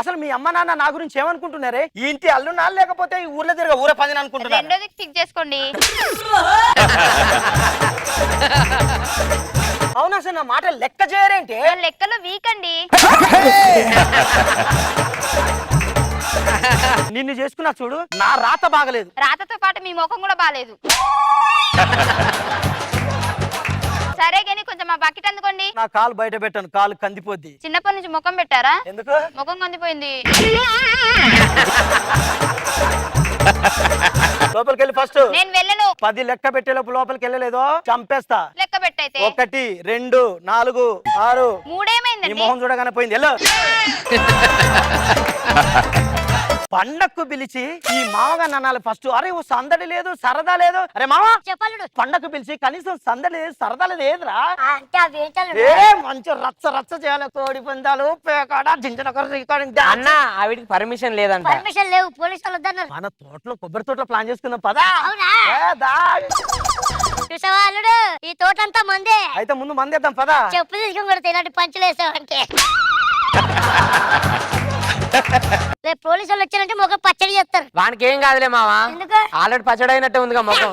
అసలు మీ అమ్మ నాన్న నా గురించి ఏమనుకుంటున్నారే? ఈ ఇంటి అల్లునా లేకపోతే ఈ ఊర్లో తిరగ ఊర పని అనుకుంటున్నారు? రెండోది ఫిక్స్ చేసుకోండి. అవునా సార్, నా మాట లెక్క చేయరేంటి? లెక్కలో వీక్ అండి. నిన్ను చేసుకున్నా చూడు, నా రాత బాగలేదు. రాతతో పాటు మీ ముఖం కూడా బాలేదు. సరే కానీ కొంచెం మా బకెట్ అందుకోండి. నా కాలు బయట పెట్టాను, కాలు కందిపోద్ది. చిన్నప్పటి నుంచి ముఖం పెట్టారా? ఎందుకు? ముఖం కందిపోయింది. లోపలికి వెళ్ళి ఫస్ట్ నేను వెళ్ళను. 10 లెక్క పెట్టేలోపు లోపలికి వెళ్ళలేదో చంపేస్తా. లెక్క పెట్టయితే 1 2 4 6 నీ మూడేమైందండి? మొహం చూడగానే పోయింది. వెళ్ళు. పండక్కు పిలిచి ఈ మామగా నన్నాలి ఫస్ట్. అరే ఓ సందడి లేదు సరదా లేదు. అరే మామ చెప్పాలి పండక్కు పిలిచి కనీసం సందడి లేదు సరదా లేదు ఏదిరా? అంటే అవి ఏంటల్లుడు? ఏ మంచి రచ్చ రచ్చ చేయాలి. కోడి పందాలు పేకాడ జింజన రికార్డింగ్ అన్న ఆవిడికి పర్మిషన్ లేదంట. పర్మిషన్ లేవు, పోలీసు వాళ్ళు వద్దన్నారు. మన తోటలో కొబ్బరి తోటలో ప్లాన్ చేసుకుందాం పదా. అవునా? ఏ దా. చూసావా అల్లుడు, ఈ తోటంతా మందే. అయితే ముందు మందేద్దాం పదా. చెప్పు తీసుకుని కొడితే ఇలాంటి పంచులు వేసావంటే రేపు పోలీసు వాళ్ళు వచ్చారంటే మొక్క పచ్చడి చేస్తారు. వానికి ఏం కాదులే మావా, ఎందుకు? ఆల్రెడీ పచ్చడి అయినట్టే ఉందిగా మొఖం.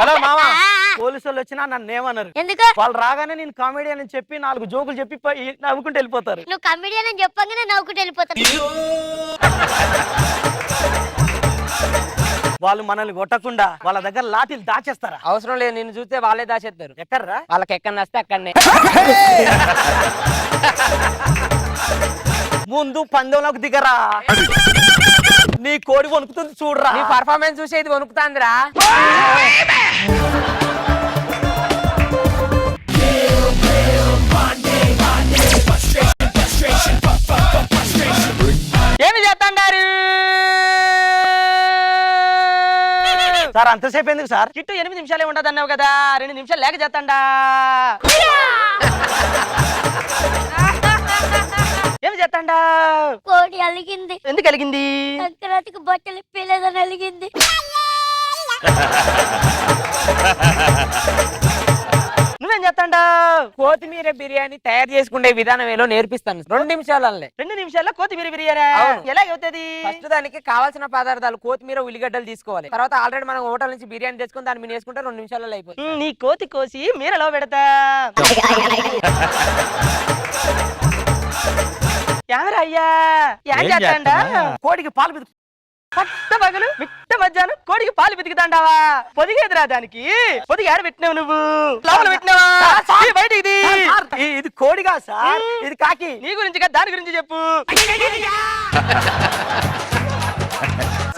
హలో మామా, పోలీసు వాళ్ళు వచ్చినా నన్ను ఏమన్నారు? ఎందుకు? వాళ్ళు రాగానే నేను కామెడియన్ అని చెప్పి 4 జోకులు చెప్పి నవ్వుకుంటూ వెళ్ళిపోతారు. నువ్వు కమిడియన్ అని చెప్పగానే నవ్వుకుంటూ వెళ్ళిపోతాను. వాళ్ళు మనల్ని కొట్టకుండా వాళ్ళ దగ్గర లాఠీలు దాచేస్తారా? అవసరం లేదు, నిన్ను చూస్తే వాళ్ళే దాచేస్తారు. ఎక్కడరా? వాళ్ళకి ఎక్కడ నస్తే అక్కడనే. ముందు పందెంలోకి దిగరా. నీ కోడి వణుకుతుంది చూడరా. నీ పర్ఫార్మెన్స్ చూసి ఇది వణుకుతాందిరా. ఏమి చేస్తాండారు సార్? అంతసేపు ఎందుకు సార్? కిట్టు 8 నిమిషాలే ఉండదు అన్నావు కదా, 2 నిమిషాలు లేక చేస్తాండా. ఏమి చేస్తాండా? కోడి అలిగింది. ఎందుకు కలిగింది? సంక్రాంతికి బట్టలు ఇప్పలేదని అలిగింది. నువ్వేం చేస్తాండా? కొత్తిమీర బిర్యానీ తయారు చేసుకునే విధానం ఏలో నేర్పిస్తాను. 2 నిమిషాలే. 2 నిమిషాల్లో కొత్తిమీర బిర్యానీ అవును. ఎలా అవుతుంది? ఫస్ట్ దానికి కావాల్సిన పదార్థాలు కొత్తిమీర ఉల్లిగడ్డలు తీసుకోవాలి. తర్వాత ఆల్రెడీ మనం హోటల్ నుంచి బిర్యానీ తెచ్చుకుని దాన్ని మీద వేసుకుంటే 2 నిమిషాలలో అయిపోతుంది. నీ కోతి కోసి మీరలో పెడతా. ఎవరా అయ్యా? ఏం చేస్తాండా? కోడికి పాలు పితుకు. పట్ట పగలు మిట్ట మధ్యాహ్నం కోడికి పాలు పితికితాండావా? పొదిగేదిరా దానికి. పొదిగి ఆడ పెట్టినావు నువ్వు? లోపల పెట్టినావా? ఈ బయటికి ఇది. ఇది కోడిగా సార్, ఇది కాకి. నీ గురించి కాదు, దాని గురించి చెప్పు.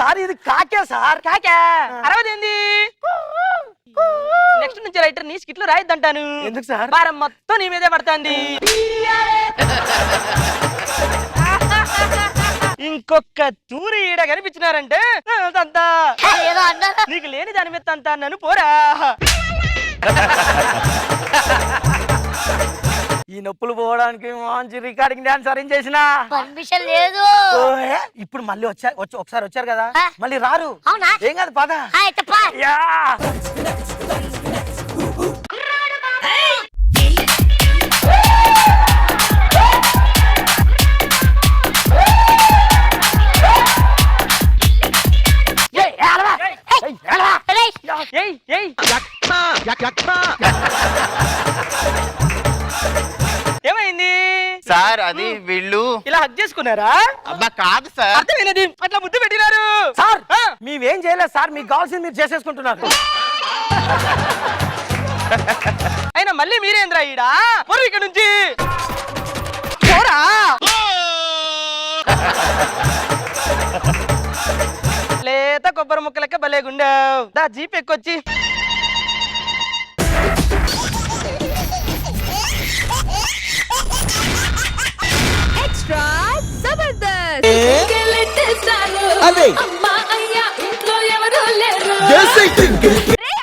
సార్ ఇది కాకే సార్. కాకా అరవదేంది? నెక్స్ట్ నుంచి రైటర్ నీ స్కిట్లు రాయొద్దంటాను. ఎందుకు సార్? భారం మొత్తం నీ మీదే పడుతుంది. ఇంకొక తూరి ఈడ కనిపించినారంటే అంతా ఏదో అన్నారు. నీకు లేని దాని మీద అంతా నన్ను పోరా. ఈ నొప్పులు పోవడానికి మంచి రికార్డింగ్ డాన్స్ అరేంజ్ చేసిన. పర్మిషన్ లేదు. ఇప్పుడు మళ్ళీ ఒకసారి వచ్చారు కదా, ఆ? మళ్ళీ రారు. అవునా? ఏం కాదు పద. అయితే పా. యా. ఏయ్ ఏయ్ ఏమైంది సార్? అది వీళ్ళు ఇలా హక్ చేసుకున్నారా? అబ్బా కాదు సార్. అర్థమైనది, అట్లా ముద్దు పెట్టినారు సార్ మేమేం చేయలేదు సార్, మీకు కావాల్సింది మీరు చేసేసుకుంటున్నారు. అయినా మళ్ళీ మీరేంద్రా ఈడ? పొరు ఇక్కడ నుంచి పోరా. లేత కొబ్బరి ముక్కలక్క భలేగుండావు. దా జీప్ ఎక్కొచ్చి. ఎక్స్ట్రా జబర్దస్త్. రే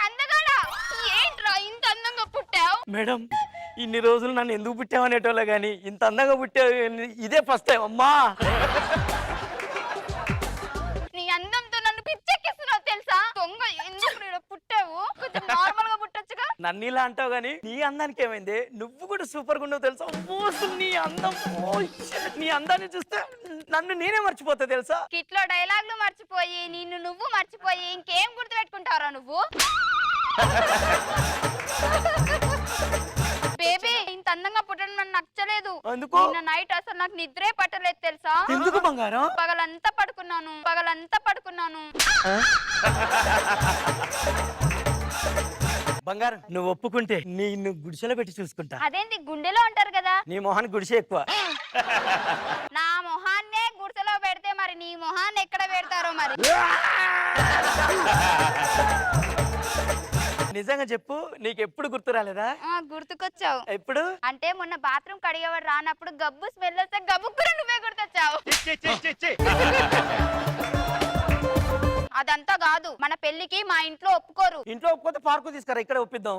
అందగాడా, ఏంట్రా ఇంత అందంగా పుట్టావు? మేడం ఇన్ని రోజులు నన్ను ఎందుకు పుట్టావనేటోళ్ళ గానీ ఇంత అందంగా పుట్టావు ఇదే ఫస్ట్ టైం. అమ్మా నీ అందంతో నన్ను పిచ్చెక్కిస్తున్నావు తెలుసా? దొంగ, ఎందుకు ఈడ పుట్టావు? కొంచెం నార్మల్ గా పుట్టొచ్చుగా. నన్ను ఇలా అంటావు గానీ నీ అందానికి ఏమైంది? నువ్వు కూడా సూపర్ గా ఉండవు తెలుసా? అమ్మో, నీ అందం, ఓ shit. నీ అందాన్ని చూస్తే నన్ను నేనే మర్చిపోతా తెలుసా? కిట్లో డైలాగులు మర్చిపోయి నిన్ను నువ్వు మర్చిపోయి ఇంకేం గుర్తు పెట్టుకుంటావురా నువ్వు? బేబీ, ఇంత అందంగా పుట్టడం నాకు నచ్చలేదు. ఎందుకు? నిన్న నైట్ అసలు నాకు నిద్రే పట్టలేదు తెలుసా? ఎందుకు బంగారం? పగలంతా పడుకున్నాను. బంగారం నువ్వు ఒప్పుకుంటే నిన్ను గుడిసెలో పెట్టి చూసుకుంటా. అదేంటి, గుండెలో ఉంటారు కదా? నీ మొహానికి గుడిసె ఎక్కువ. నా మొహాన్నే మరి నీ మొహాన్ని ఎక్కడ పెడతారో మరి. నిజంగా చెప్పు, నీకు ఎప్పుడు గుర్తు రాలేదా? గుర్తుకొచ్చావు. ఎప్పుడు? అంటే మొన్న బాత్రూమ్ కడిగేవాడు రానప్పుడు గబ్బు స్మెల్ వస్తే గబుక్కున నువ్వే గుర్తొచ్చావు. అదంతా కాదు, మన పెళ్లికి మా ఇంట్లో ఒప్పుకోరు. ఇంట్లో ఒప్పుకోతే పార్కు తీసుకురా, ఇక్కడ ఒప్పిద్దాం.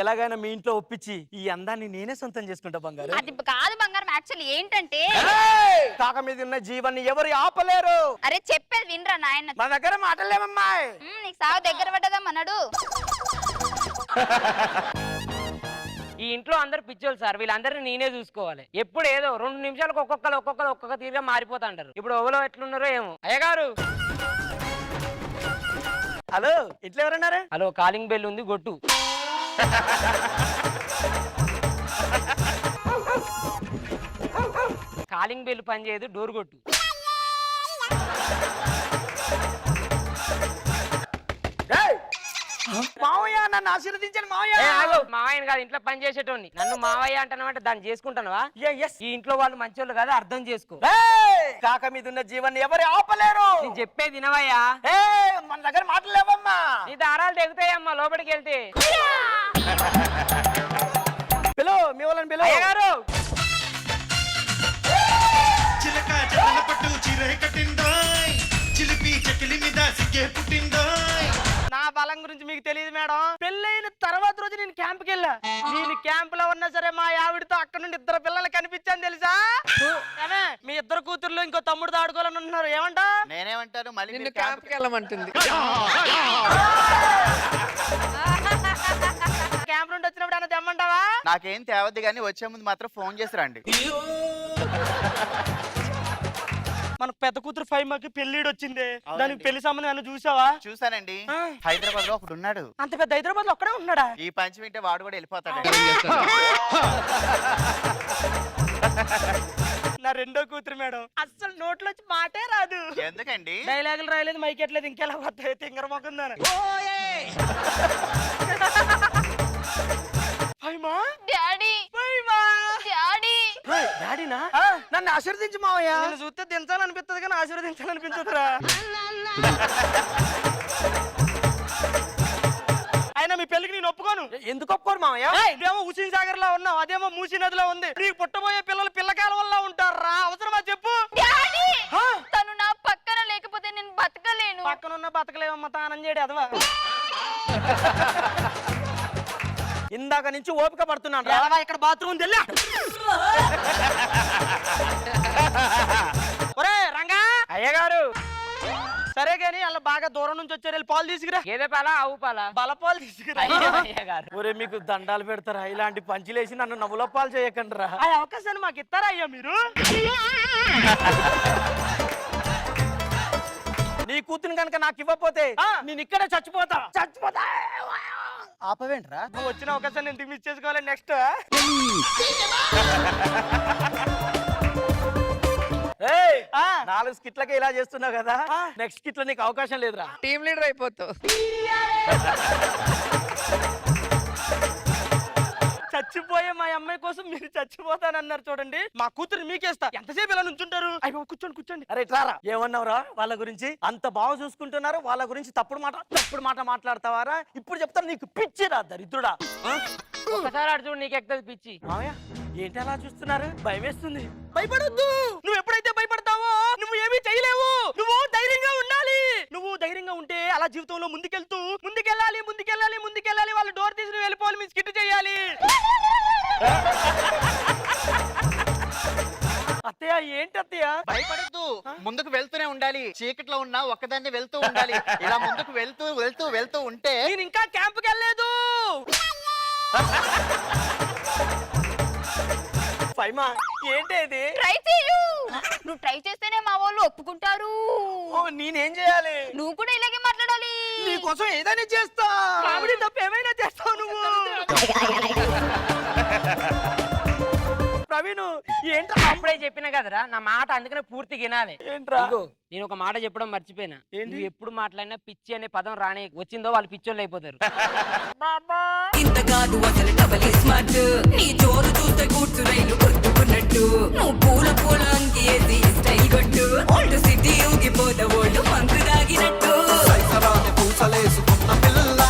ఎలాగైనా మీ ఇంట్లో ఒప్పించి ఈ అందాన్ని నేనే సొంతం చేసుకుంటా బంగారు. అది కాదు బంగారం, యాక్చువల్లీ ఏంటంటే కాక మీద ఉన్న జీవాన్ని ఎవరు ఆపలేరు. అరే చెప్పేది వినరా నాయన. మా దగ్గర మాటలేమమ్మాయి. నీకు సాగు దగ్గర పడ్డదమ్మన్నాడు. ఈ ఇంట్లో అందరు పిచ్చోళ్ళు సార్, వీళ్ళందరినీ నేనే చూసుకోవాలి. ఎప్పుడు ఏదో 2 నిమిషాలకు ఒక్కొక్క తీరుగా మారిపోతాంటారు. ఇప్పుడు ఓవలో ఎట్లున్నారో ఏమో. అయ్యగారు, హలో, ఇంట్లో ఎవరన్నారు? హలో, కాలింగ్ బెల్ ఉంది, గొట్టు. కాలింగ్ బెల్ పని చేయదు, డోర్ కొట్టు. మావయ్య, నన్ను ఆశీర్వదించండి మావయ్య. మావయ్య కాదు, ఇంట్లో పని చేసేటోని. నన్ను మావయ్య అంటానంటే దాన్ని చేసుకుంటానవా? ఈ ఇంట్లో వాళ్ళు మంచోళ్ళు కదా, అర్థం చేసుకో. కాక మీద ఉన్న జీవాన్ని ఎవరు ఆపలేరు. నేను చెప్పేది వినవయ్యా. మన దగ్గర మాటలేవమ్మా. నీ దారాలు తెగుతాయమ్మా లోపలికి వెళ్తే. పిలు, మీ వాళ్ళని పిలు. అయ్యగారు, చిలక జతల పట్టు చిరే కట్టిందోయ్, చిలిపి చెకిలి మీద సిగ్గే పుట్టిందోయ్. నా బలం గురించి మీకు తెలియదు మేడం. పెళ్ళైన తర్వాత రోజు నేను క్యాంప్కి వెళ్ళా. నేను క్యాంప్ లో ఉన్నా సరే మా ఆవిడతో అక్కడ నుండి 2 పిల్లలు కనిపించాను తెలుసా. మీ 2 కూతుర్లు ఇంకో తమ్ముడు ఆడుకోవాలని ఉంటున్నారు. ఏమంటా? నేనేమంటాను, మళ్ళీ నిన్ను క్యాంప్కి వెళ్ళమంటుంది. క్యాంప్ నుండి వచ్చినప్పుడు అన్న తెమ్మంటావా? నాకేం తేవద్దు కానీ వచ్చే ముందు మాత్రం ఫోన్ చేసి రండి. మనకు పెద్ద కూతురు 5 మాకి పెళ్లిడు వచ్చింది. దానికి పెళ్లి సంబంధం ఏమైనా చూసావా? చూసానండి, హైదరాబాద్ లో ఒకడు ఉన్నాడు. అంత పెద్ద హైదరాబాద్ లో ఒక్కడే ఉన్నాడా? ఈ పంచి వింటే వాడు కూడా వెళ్ళిపోతాడు. నా 2వ కూతురు మేడం, అస్సలు నోట్లోంచి మాటే రాదు. ఎందుకండి? డైలాగులు రాయలేదు, మైకెట్లేదు, ఇంకెలా వస్తాయి తింగర మొక్కుందని. Daddy daddy డాడీనా? నన్ను ఆశీర్వదించు మావయ్య. నేను చూస్తే దించాలనిపిస్తుంది కానీ ఆశీర్వదించాలనిపించదురా. అయినా మీ పెళ్లికి నేను ఒప్పుకోను. ఎందుకు ఒప్పుకోను మావయ్య? ఇదేమో హుసేన్ సాగర్ లో ఉన్నావు, అదేమో మూసీ నదిలో ఉంది. నీకు పుట్టబోయే పిల్లలు పిల్లకాయల వల్ల ఉంటారా? అవసరమా చెప్పు? తను నా పక్కన లేకపోతే నేను బతకలేను. పక్కనున్న బతకలేమమ్మా, తానం చేయడు అదవా. ఇందాక నుంచి ఓపిక పడుతున్నాను. ఇక్కడ బాత్రూమ్ తెల్లా. ఒరే రంగా. అయ్యగారు, సరే గాని అలా బాగా దూరం నుంచి వచ్చారు, వెళ్ళి పాలు తీసుకురా. గేదె పాలా, ఆవు పాలా? బలపాలు తీసుకురా. అయ్యగారు, ఒరే మీకు దండాలు పెడతారా? ఇలాంటి పంచులేసి నన్ను నవ్వుల పాలు చేయకండి రా. ఆ అవకాశాన్ని మాకు ఇస్తారా అయ్యా మీరు? నీ కూతురు కనుక నాకు ఇవ్వకపోతే నేను ఇక్కడే చచ్చిపోతా. ఆపవేంట్రా? నువ్వు వచ్చిన అవకాశాన్ని ఎందుకు మిస్ చేసుకోవాలి? నెక్స్ట్ 4 స్కిట్లకే ఇలా చేస్తున్నావు కదా, నెక్స్ట్ స్కిట్ లో నీకు అవకాశం లేదురా. టీమ్ లీడర్ అయిపోతావు. చచ్చిపోయే మా అమ్మాయి కోసం మీరు చచ్చిపోతానన్నారు చూడండి. మా కూతురు మీకేస్తా. ఎంతసేపు ఇలా నుంచుంటారు? అయ్యో కూర్చోండి కూర్చోండి. అరే రారా. ఏమన్నావురా వాళ్ళ గురించి? అంత బాగా చూసుకుంటున్నారు, వాళ్ళ గురించి తప్పుడు మాట మాట్లాడతావారా? ఇప్పుడు చెప్తాను, నీకు పిచ్చిరా దరిద్రుడా. ఒకసారి అటు చూడు, నీకు ఎక్కుతుంది పిచ్చి. మామయ్య ఏంటి అలా చూస్తున్నారు? భయం వేస్తుంది. భయపడొద్దు. నువ్వు ఎప్పుడైతే భయపడతావో నువ్వు ఏమీ చేయలేవు. నువ్వు ధైర్యంగా ఉండాలి. నువ్వు ధైర్యంగా ఉంటే అలా జీవితంలో ముందుకెళ్ళాలి. వాళ్ళు డోర్ తీసి వెళ్ళిపోవాలి, మీ స్కిట్ చేయాలి. అత్తయ్య ఏంటి అత్తయ్య? భయపడద్దు, ముందుకు వెళ్తూనే ఉండాలి. చీకట్లో ఉన్నా ఒక్కదాన్ని వెళ్తూ ఉండాలి. ఇలా ముందుకు వెళ్తూ ఉంటే నేను ఇంకా క్యాంపుకి వెళ్ళలేదు. ఫైమా ఏంటి ఇది? ట్రై చేయు. నువ్వు ట్రై చేస్తేనే మా వాళ్ళు ఒప్పుకుంటారు. నేనేం చేయాలి? నువ్వు కూడా ఇలాగే మాట్లాడాలి. నీకోసం ఏదైనా చేస్తా. కామెడీ తప్ప ఏమైనా చేస్తావు నువ్వు. ప్రవీణ్ ఏంట్రా? అప్పుడే చెప్పినా కదరా నా మాట, అందుకనే పూర్తి వినాలి. ఏంట్రా? నేను ఒక మాట చెప్పడం మర్చిపోయినా. నువ్వు ఎప్పుడు మాట్లాడినా పిచ్చి అనే పదం రాని వచ్చిందో వాళ్ళు పిచ్చోళ్ళు అయిపోతారు. ఇంత కాదు అసలు డబల్ స్మార్ట్, నీ జోరు చూస్తే కూర్చు రైలు అనుకున్నట్టు నువ్వు పూల పూల అంగి వేసి స్టైల్ కొట్టు ఓల్డ్ సిటీ ఊగిపోత ఓల్డ్ మందు తాగినట్టు పూసలేసుకున్న పిల్ల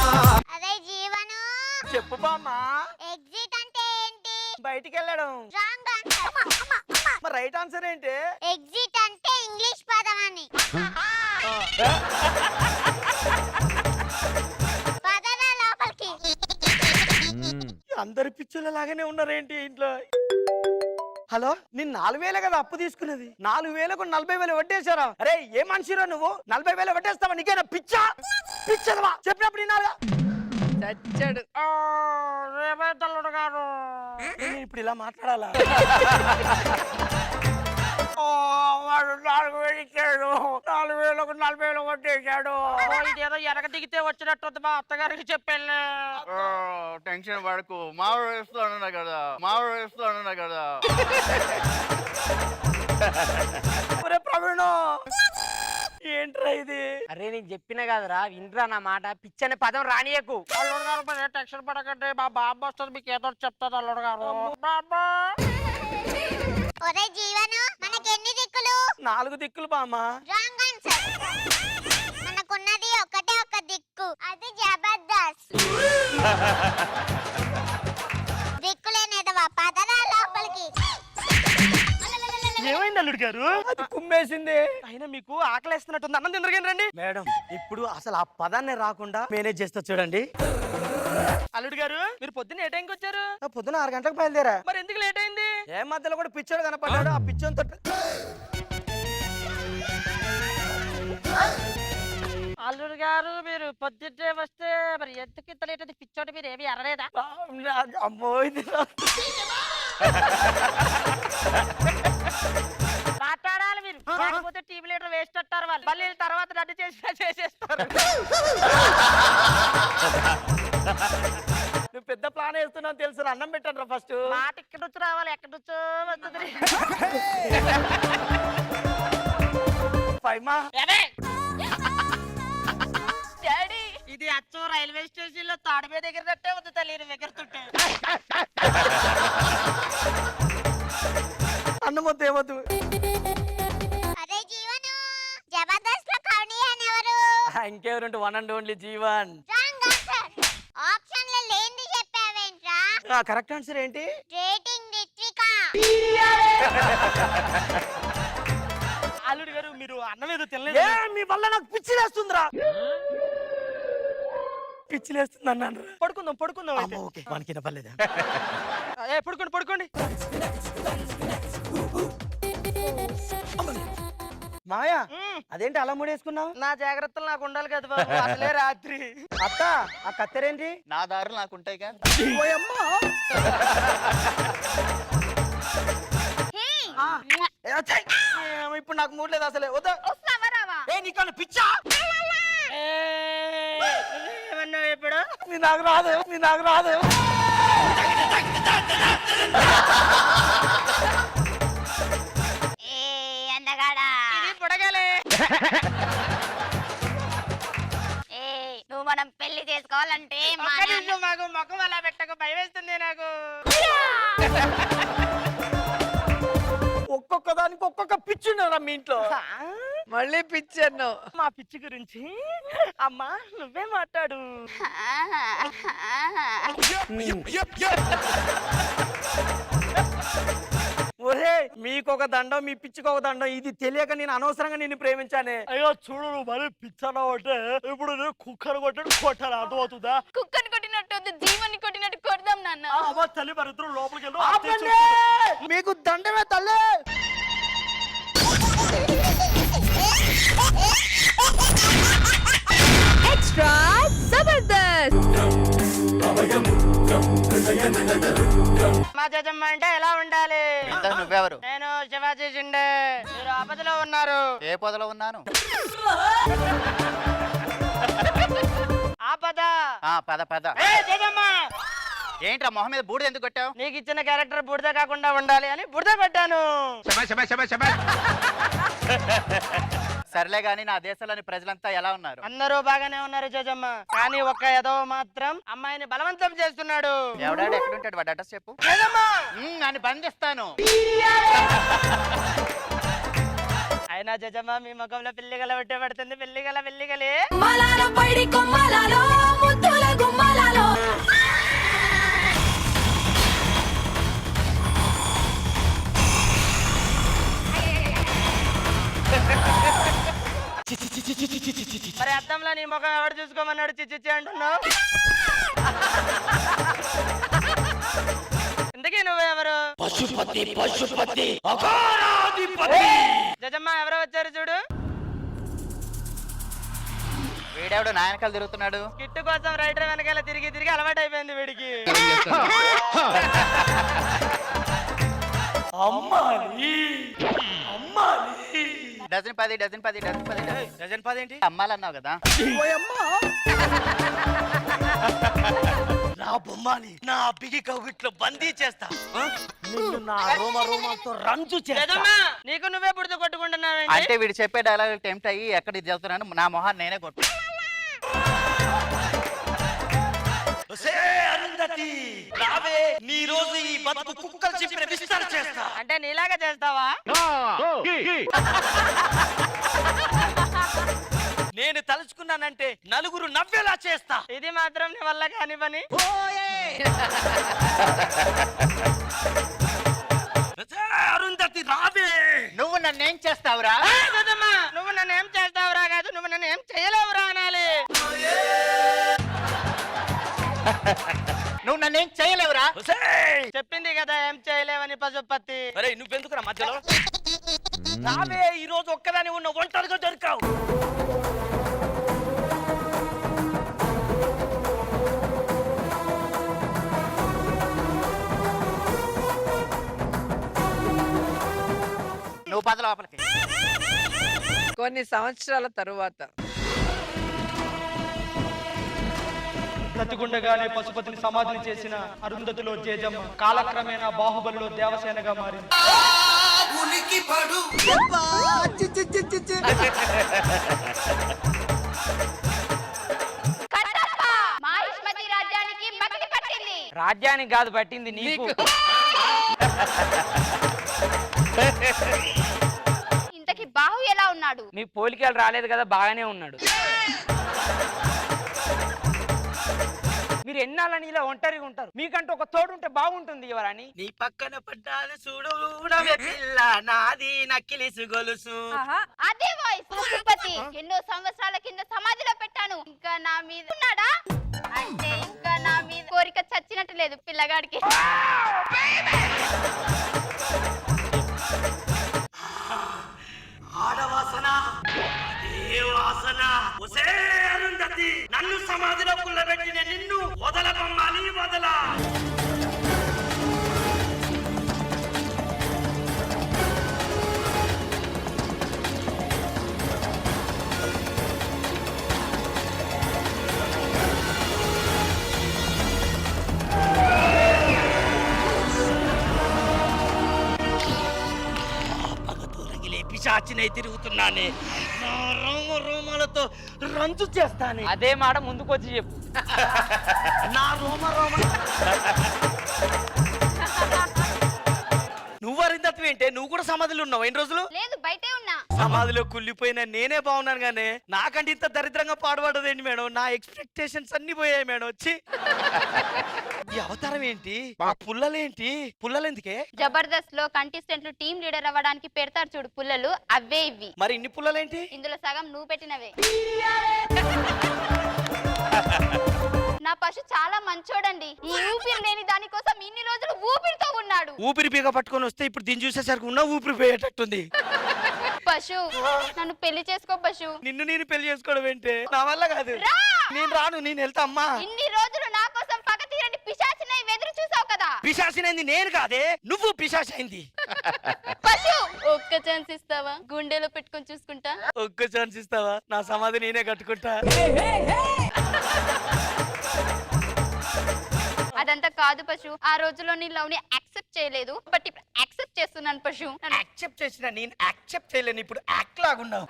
అదే జీవను చెప్పు బామ్మ. ఎగ్జిట్ అంటే ఏంటి? బయటికి వెళ్ళడం. Wrong answer. మరి రైట్ ఆన్సర్ ఏంటి? ఎగ్జిట్ అంటే ఇంగ్లీష్ పదం అని. పదరా లోపలికి. అందరు పిచ్చుల లాగానే ఉన్నారేంటి ఇంట్లో? హలో, నేను 4,000 కదా అప్పు తీసుకున్నది. 4,000కు 40,000 వడ్డేశారా? అరే ఏ మనిషిరా నువ్వు? 40,000 వడ్డేస్తావా? నీకేనా పిచ్చా? పిచ్చదవా? చెప్పినప్పుడు వినాలిగా. చచ్చాడు. రేపల్లుడు గారు నేను ఇప్పుడు ఇలా మాట్లాడాలా? వాడు 4,000 ఇచ్చాడు. 4,000కు 40,000 కొట్టేశాడు. ఇదేదో ఎనక దిగితే వచ్చినట్టు మా అత్తగారికి చెప్పాను. టెన్షన్ పడకు, మావాడు వేస్తాను కదా, మావాడు వేస్తాను కదా. ఒరే ప్రవీణ్, ఏంట్రా ఇది? అరే నేను చెప్పిన కదరా, వినరా నా మాట. పిచ్చి అనే పదం రానియకు. అల్లుడు గారు మీరు టెన్షన్ పడకండి, మా బాబు వస్తుంది, మీకు ఏదో చెప్తాను అల్లుడు గారు. బాబా ఒరే జీవను, మనకి ఎన్ని దిక్కులు? 4 దిక్కులు బామ్మ. Wrong answer. మనకున్నది ఒకటే ఒక దిక్కు, అది జబర్దస్త్. దిక్కులేనేదవా, పదరా లోపలికి. ఏమైంది అల్లుడు గారు? అది కుమ్మేసింది. అయినా మీకు ఆకలేస్తున్నట్టుంది, అన్నం తిందరగాని రండి. మేడం, ఇప్పుడు అసలు ఆ పదాన్ని రాకుండా మేనేజ్ చేస్తా చూడండి. అల్లుడు గారు, మీరు పొద్దున్న ఏ టైంకి వచ్చారు? పొద్దున 6 గంటలకు బయలుదేరా. మరి ఎందుకు లేట్ అయింది? ఏ మధ్యలో కూడా పిచ్చోడు కనపడ్డాడు. ఆ పిచ్చోని తోటి అల్లుడు గారు మీరు పొద్దున్నే వస్తే మరి ఎందుకు ఇంత లేట్? పిచ్చోటి మీరు ఏమి అరలేదా? అమ్మో, ఇది మాట్లాడాలి మీరు, లేకపోతే టీవీ లీటర్ వేస్ట్ అంటారు వాళ్ళు. మళ్ళీ తర్వాత నన్ను చేసేస్తారు. నువ్వు పెద్ద ప్లాన్ వేస్తున్నావు తెలుసు. అన్నం పెట్టండి రా ఫస్ట్. మాట ఇక్కడ నుంచి రావాలి, ఎక్కడి నుంచో వస్తుంది. ఫైమా డాడీ, ఇది అచ్చు రైల్వే స్టేషన్ లో తాడు మీద ఎగిరినట్టే ఉంది తల్లి ఎగురుతుంటే. అన్నం వద్దు, ఏమొద్దు. అరే జీవను, జబర్దస్త్ లో కౌనియన్ ఎవరు? ఇంకెవరుంటే one and only Jeevan. Wrong answer. Option లో లేంది చెప్పావేంట్రా? కరెక్ట్ ఆన్సర్ ఏంటి? రేటింగ్ రిత్విక. అల్లుడు గారు, మీరు అన్నం ఏదో తినలేదు. మీ వల్ల నాకు పిచ్చి లేస్తుందిరా. పిచ్చి లేస్తుంది అన్నాను. పడుకుందాం. ఓకే, మనకి పర్లేదు. పడుకోండి. మాయా, అదేంటి అలా ముడేసుకున్నావు? నా జాగ్రత్తలు నాకు ఉండాలి కదా బాబు, అసలే రాత్రి. అత్త, ఆ కత్తెరేంటి? నా దారులు నాకు ఉంటాయి కదా. ఇప్పుడు నాకు మూడ్ లేదు అసలే. వద్దా? నీకన్నా పిచ్చా? ఏమన్నావు ఇప్పుడు? నాకు రాదు. ఇది బుడగలే. నువ్వు మనం పెళ్లి చేసుకోవాలంటే ఒక్క నిమిషం మాకు ముఖం అలా పెట్టకు, భయం వేస్తుంది నాకు. ఒక్కొక్క దానికి ఒక్కొక్క పిచ్చి ఉన్నారా మీ ఇంట్లో? మళ్ళీ పిచ్చి అన్నావు. మా పిచ్చి గురించి అమ్మా నువ్వే మాట్లాడు. ఒరే, మీకొక దండం, మీ పిచ్చికి ఒక దండం. ఇది తెలియక నేను అనవసరంగా నిన్ను ప్రేమించానే. అయ్యో చూడు, నువ్వు మరి పిచ్చనా అంటే ఇప్పుడు కుక్కను కొట్టాలి, అర్థమవుతుందా? కుక్కని కొట్టినట్టు జీవన్ని కొట్టినట్టు కొడదాం నాన్న. తల్లి మరి ఇద్దరు లోపలికి వెళ్ళు. మీకు దండమే తల్లి. ఎక్స్ట్రా జబర్దస్త్. మా జజమ్మ అంటే ఎలా ఉండాలి? నువ్వెవరు? నేను శివాజీ షిండే. మీరు ఆపదలో ఉన్నారు. ఏ పొదలో ఉన్నాను? ఆపద. పద. జజమ్మ, ఏంట్రా మొహం మీద బూడిద ఎందుకు కొట్టావు? నీకు ఇచ్చిన క్యారెక్టర్ బుడద కాకుండా ఉండాలి అని బుడద పెట్టాను. సర్లే గాని నా దేశంలోని ప్రజలంతా ఎలా ఉన్నారు? అందరూ బాగానే ఉన్నారు జజమ్మ, కానీ ఒక్క ఎదవ మాత్రం అమ్మాయిని బలవంతం చేస్తున్నాడు. ఎవడాడు ఎక్కడుంటాడు? వాడు అడ్రస్ చెప్పు. అని బంధిస్తాను. అయినా జజమ్మ మీ ముఖంలో పిల్లిగల ఒట్టే పడుతుంది. పిల్లిగలే కొమ్మలాలో పడి కొమ్మలాలో ముద్దుల గుమ్మలాలో మరి అద్దంలో నీ ముఖం ఎవడు చూసుకోమన్నాడు చిచ్చి అంటున్నావు? ఇంతకీ నువ్వెవరు? పశుపతి జజమ్మ ఎవరో వచ్చారు చూడు. వీడెవడు నాయనకాలు తిరుగుతున్నాడు? కిట్టు కోసం రైటర్ వెనకాల తిరిగి అలవాటు అయిపోయింది వీడికి. డజన్ 10 ఏంటి? అమ్మాలన్నావు కదా. నా బొమ్మని నా బిగి కవిట్లో బందీ చేస్తా. నిన్ను నా రోమాలతో రంజు చేస్తా. నీకు నువ్వే పుడితే కొట్టుకుంటున్నావు. అంటే వీడు చెప్పే డైలాగ్ టెంప్ట్ అయ్యి ఎక్కడ ఇది చదువుతున్నాను నా మొహాన్ని నేనే కొట్టు. నీ రోజు ఈ బతుకు కుక్కలు చెప్పిన విస్తరణ చేస్తా. అంటే నీలాగా చేస్తావా? నేను తలుచుకున్నానంటే నలుగురు నవ్వేలా చేస్తా. ఇది మాత్రం నీ వల్ల కాని పని. అరుంధతి రావే. నువ్వు నన్ను ఏం చేస్తావురా? నువ్వు నన్ను ఏం చేస్తావురా కాదు, నువ్వు నన్ను ఏం చేయలేవురా అనాలి. నువ్వు నన్ను ఏం చేయలేవురా? చెప్పింది కదా ఏం చేయలేవని పశుపతి. అరే నువ్వెందుకురా మధ్యలో? రావే, ఈ రోజు ఒక్కదాని ఉన్న ఒంటరిగా దొరికావు. నువ్వు పద లోపలికి. కొన్ని సంవత్సరాల తరువాత బ్రతికుండగానే పశుపతిని సమాధిని చేసిన అరుంధతిలో జేజమ్మ కాలక్రమేణా బాహుబలిలో దేవసేనగా మారింది. మహిష్మతి రాజ్యానికి మగిలి పట్టింది. రాజ్యానికి కాదు పట్టింది నీకు. ఇంతకి బాహు ఎలా ఉన్నాడు? మీ పోలికలు రాలేదు కదా, బాగానే ఉన్నాడు. మీరు ఎన్నాళ్ళని ఇలా ఒంటరిగా ఉంటారు? మీకంటూ ఒక తోడు ఉంటే బాగుంటుంది. ఎవరని నీ పక్కన పడ్డాను చూడు పిల్ల నాది నక్కిలిసు గొలుసు. అదే వాయిస్ పశుపతి. ఎన్నో సంవత్సరాల కింద సమాధిలో పెట్టాను. ఇంకా నా మీద ఉన్నాడా? అంటే ఇంకా నా మీద కోరిక చచ్చినట్టు లేదు పిల్లగాడికి. ఆడవాసన అదే వాసన. ఒసే అరుంధతి, నన్ను సమాధిలో కుల్లబెట్టిన నిన్ను వదలబమ్మాలి వదలా. పిశాచినై తిరుగుతున్నానే, నా రోమాలతో రంజు చేస్తానే. అదే మాట ముందుకొచ్చి చెప్పు. నా రోమ నువ్వు అరుంధతి ఏంటే? నువ్వు కూడా సమాధిలో ఉన్నావు ఎన్ని రోజులు? లేదు, బయటే ఉన్నా. సమాధిలో కుళ్ళిపోయిన నేనే బాగున్నాను గానే, నాకంటే ఇంత దరిద్రంగా పాడుపడదేంటి మేడం? నా ఎక్స్పెక్టేషన్స్ అన్ని పోయాయి మేడం. వచ్చి ఈ అవతారం ఏంటి? ఆ పుల్లలేంటి? పుల్లలెందుకే? జబర్దస్త్ లో కంటెస్టెంట్లు టీమ్ లీడర్ అవ్వడానికి పెడతారు చూడు పుల్లలు, అవే ఇవి. మరి ఇన్ని పుల్లలేంటి? ఇందులో సగం నువ్వు పెట్టినవే. నా పశు చాలా మంచోడండి. ఈ ఊపిరి లేని దానికోసం ఇన్ని రోజులు ఊపిరితో ఉన్నాడు. ఊపిరి పీక పట్టుకొని వస్తే ఇప్పుడు దీన్ని చూసేసరికి ఉన్న ఊపిరి పోయేటట్టుంది. పశు, నన్ను పెళ్లి చేసుకో పశు. నిన్ను నేను పెళ్లి చేసుకోవడం ఏంటే? నా వల్ల కాదు. నేను రాను, నేను వెళ్తా. అమ్మా, ఇన్ని రోజులు నా కోసం పగ తీరని పిశాచినై ఎదురు చూసావు కదా. పిశాచినైంది నేను కాదే, నువ్వు పిశాచి అయింది. పశు, ఒక్క ఛాన్స్ ఇస్తావా? గుండెలో పెట్టుకొని చూసుకుంటా. ఒక్క ఛాన్స్ ఇస్తావా? నా సమాధి నేనే కట్టుకుంటా. అదంతా కాదు పశు. ఆ రోజులో నీ లవ్ ని యాక్సెప్ట్ చేయలేదు, బట్ ఇప్పుడు యాక్సెప్ట్ చేస్తున్నాను పశు. యాక్సెప్ట్ చేసిన నేను యాక్సెప్ట్ చేయలేను, ఇప్పుడు యాక్ట్ లాగున్నావు.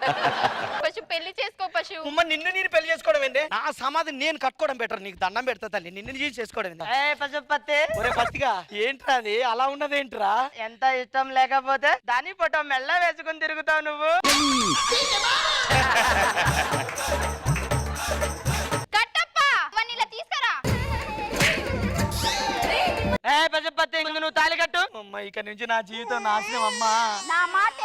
పశు పెళ్లి చేసుకో పశు. ఉమ్మ నిన్ను నేను పెళ్లి చేసుకోవడం ఏంటి? నా సమాధి నేను కట్టుకోవడం బెటర్. నీకు దండం పెడతా తల్లి, నిన్ను చేసుకోవడం ఏంది? ఏ పశుపతి ఒరే పత్తిగా ఏంట్రా అది అలా ఉన్నదేంట్రా? ఎంత ఇష్టం లేకపోతే దాని ఫోటో మెల్ల వేసుకుని తిరుగుతావు నువ్వు. కట్టప్ప అవన్నీ ఇలా తీసుకురా. ఏ పశుపతి ముందు నువ్వు తాళి కట్టు. అమ్మ ఇక నుంచి నా జీవితం నాశనం అమ్మా. నా మాట